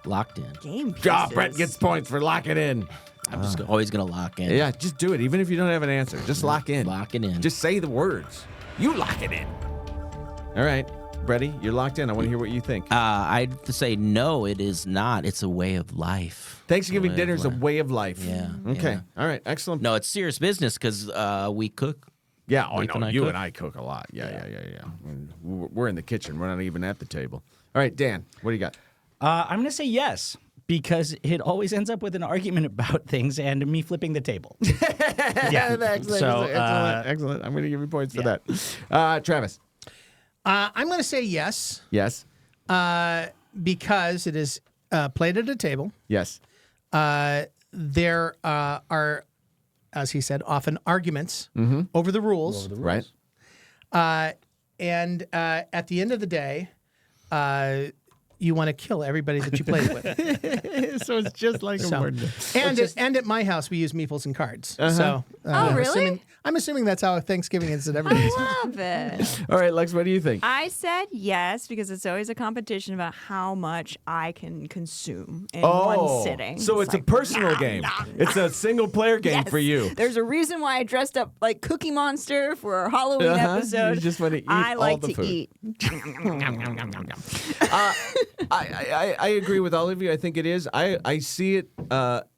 Locked in. Game pieces. Brett gets points for locking in. I'm just always going to lock in. Yeah, just do it. Even if you don't have an answer, just lock in. Lock it in. Just say the words. You lock it in. All right, Bretty, you're locked in. I want to hear what you think. I'd say no, it is not. It's a way of life. Thanksgiving Way dinner of is a life. way of life. Yeah. Okay. yeah. All right. Excellent. No, it's serious business because we cook. Yeah. Oh, Leif no. and I You cook. and I cook a lot. Yeah. We're in the kitchen. We're not even at the table. All right, Dan, what do you got? I'm going to say yes, because it always ends up with an argument about things and me flipping the table. Yeah. Excellent. I'm going to give you points for that. Travis. I'm going to say yes Yes. because it is played at a table. Yes. There are, as he said, often arguments over the rules. Right. And at the end of the day, you want to kill everybody that you play with. So it's just like So- and at my house, we use meeples and cards. So, Oh, really? I'm assuming that's how Thanksgiving is at everybody's. I love it. All right, Lex, what do you think? I said yes because it's always a competition about how much I can consume in Oh, one sitting. so it's a like, personal game. It's a single player game yes. for you. There's a reason why I dressed up like Cookie Monster for our Halloween episode. You just want to eat I all like the to food. eat. I agree with all of you. I think it is. I see it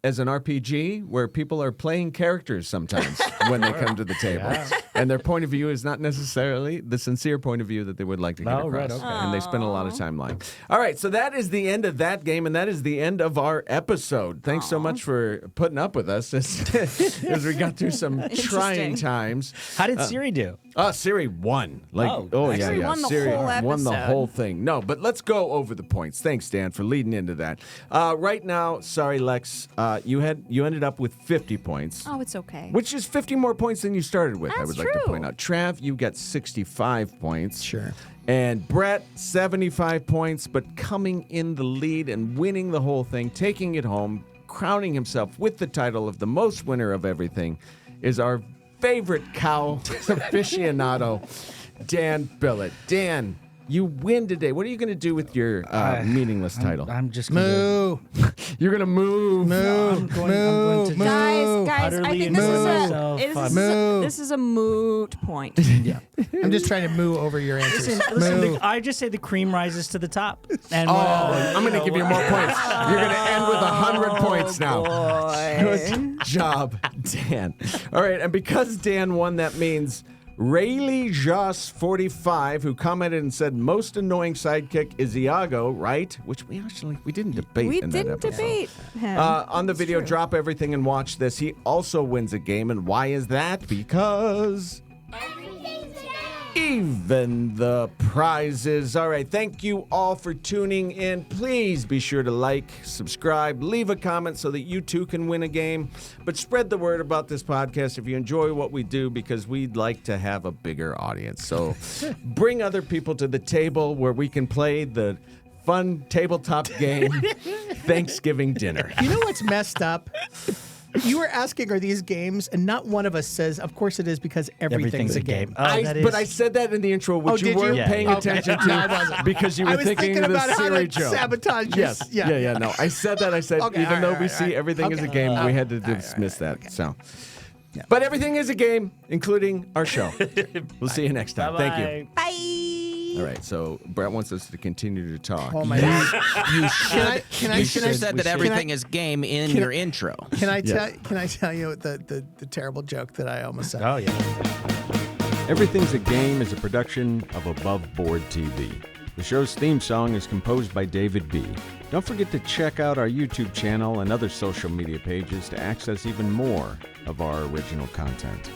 as an RPG where people are playing characters sometimes when they come to the table. And their point of view is not necessarily the sincere point of view that they would like to get Oh, across. right, okay. And they spend a lot of time lying. All right, so that is the end of that game, and that is the end of our episode. Thanks so much for putting up with us as we got through some trying Interesting. times. How did Siri do? Siri won. Oh, yeah, Siri yeah. won the Siri whole won the episode. whole thing. No, but let's go over the points. Thanks, Dan, for leading into that. Right now, sorry, Lex, you ended up with 50 points. Oh, it's okay. Which is 50 more points than you started with, I That's would like to true. point out. Trav, you got 65 points. Sure. And Brett, 75 points, but coming in the lead and winning the whole thing, taking it home, crowning himself with the title of the most winner of everything, is our favorite cow aficionado, Dan Billet. Dan, you win today. What are you going to do with your meaningless title? I'm just gonna, Moo, You're going to move. I'm going to Guys, I utterly think this is myself. this is a moot point. Yeah. I'm just trying to moo over your answers. Listen, Moo. I just say the cream rises to the top. And I'm going to give you more points. You're going to end with 100 points now. Boy. Good job, Dan. All right, and because Dan won, that means Rayleigh Joss 45, who commented and said most annoying sidekick is Iago, right? Which we didn't debate We in that didn't episode. debate him. On the It's video, true. drop everything and watch this. He also wins a game, and why is that? Because even the prizes. All right, thank you all for tuning in. Please be sure to like, subscribe, leave a comment so that you too can win a game. But spread the word about this podcast if you enjoy what we do, because we'd like to have a bigger audience. So bring other people to the table where we can play the fun tabletop game, Thanksgiving dinner. You know what's messed up? You were asking, are these games? And not one of us says, of course it is, because everything's a game. Oh, But I said that in the intro, which you did you? weren't Yeah. paying Okay. attention No, I to wasn't. because you were I was thinking of the about how Siri to joke. sabotage your- Yes. yeah. Yeah. No, I said that. I said, Okay, even all though right, we all see right. everything as a Okay. game, we had to dismiss that. So, but everything is a game, including our show. We'll see you next time. Thank you. Bye. All right. So Brett wants us to continue to talk. Oh my God. You should, can I you should have said that should. everything is game in your intro. Can I Yes. tell you the terrible joke that I almost said? Oh, yeah. Everything's a Game is a production of Above Board TV. The show's theme song is composed by David B. Don't forget to check out our YouTube channel and other social media pages to access even more of our original content.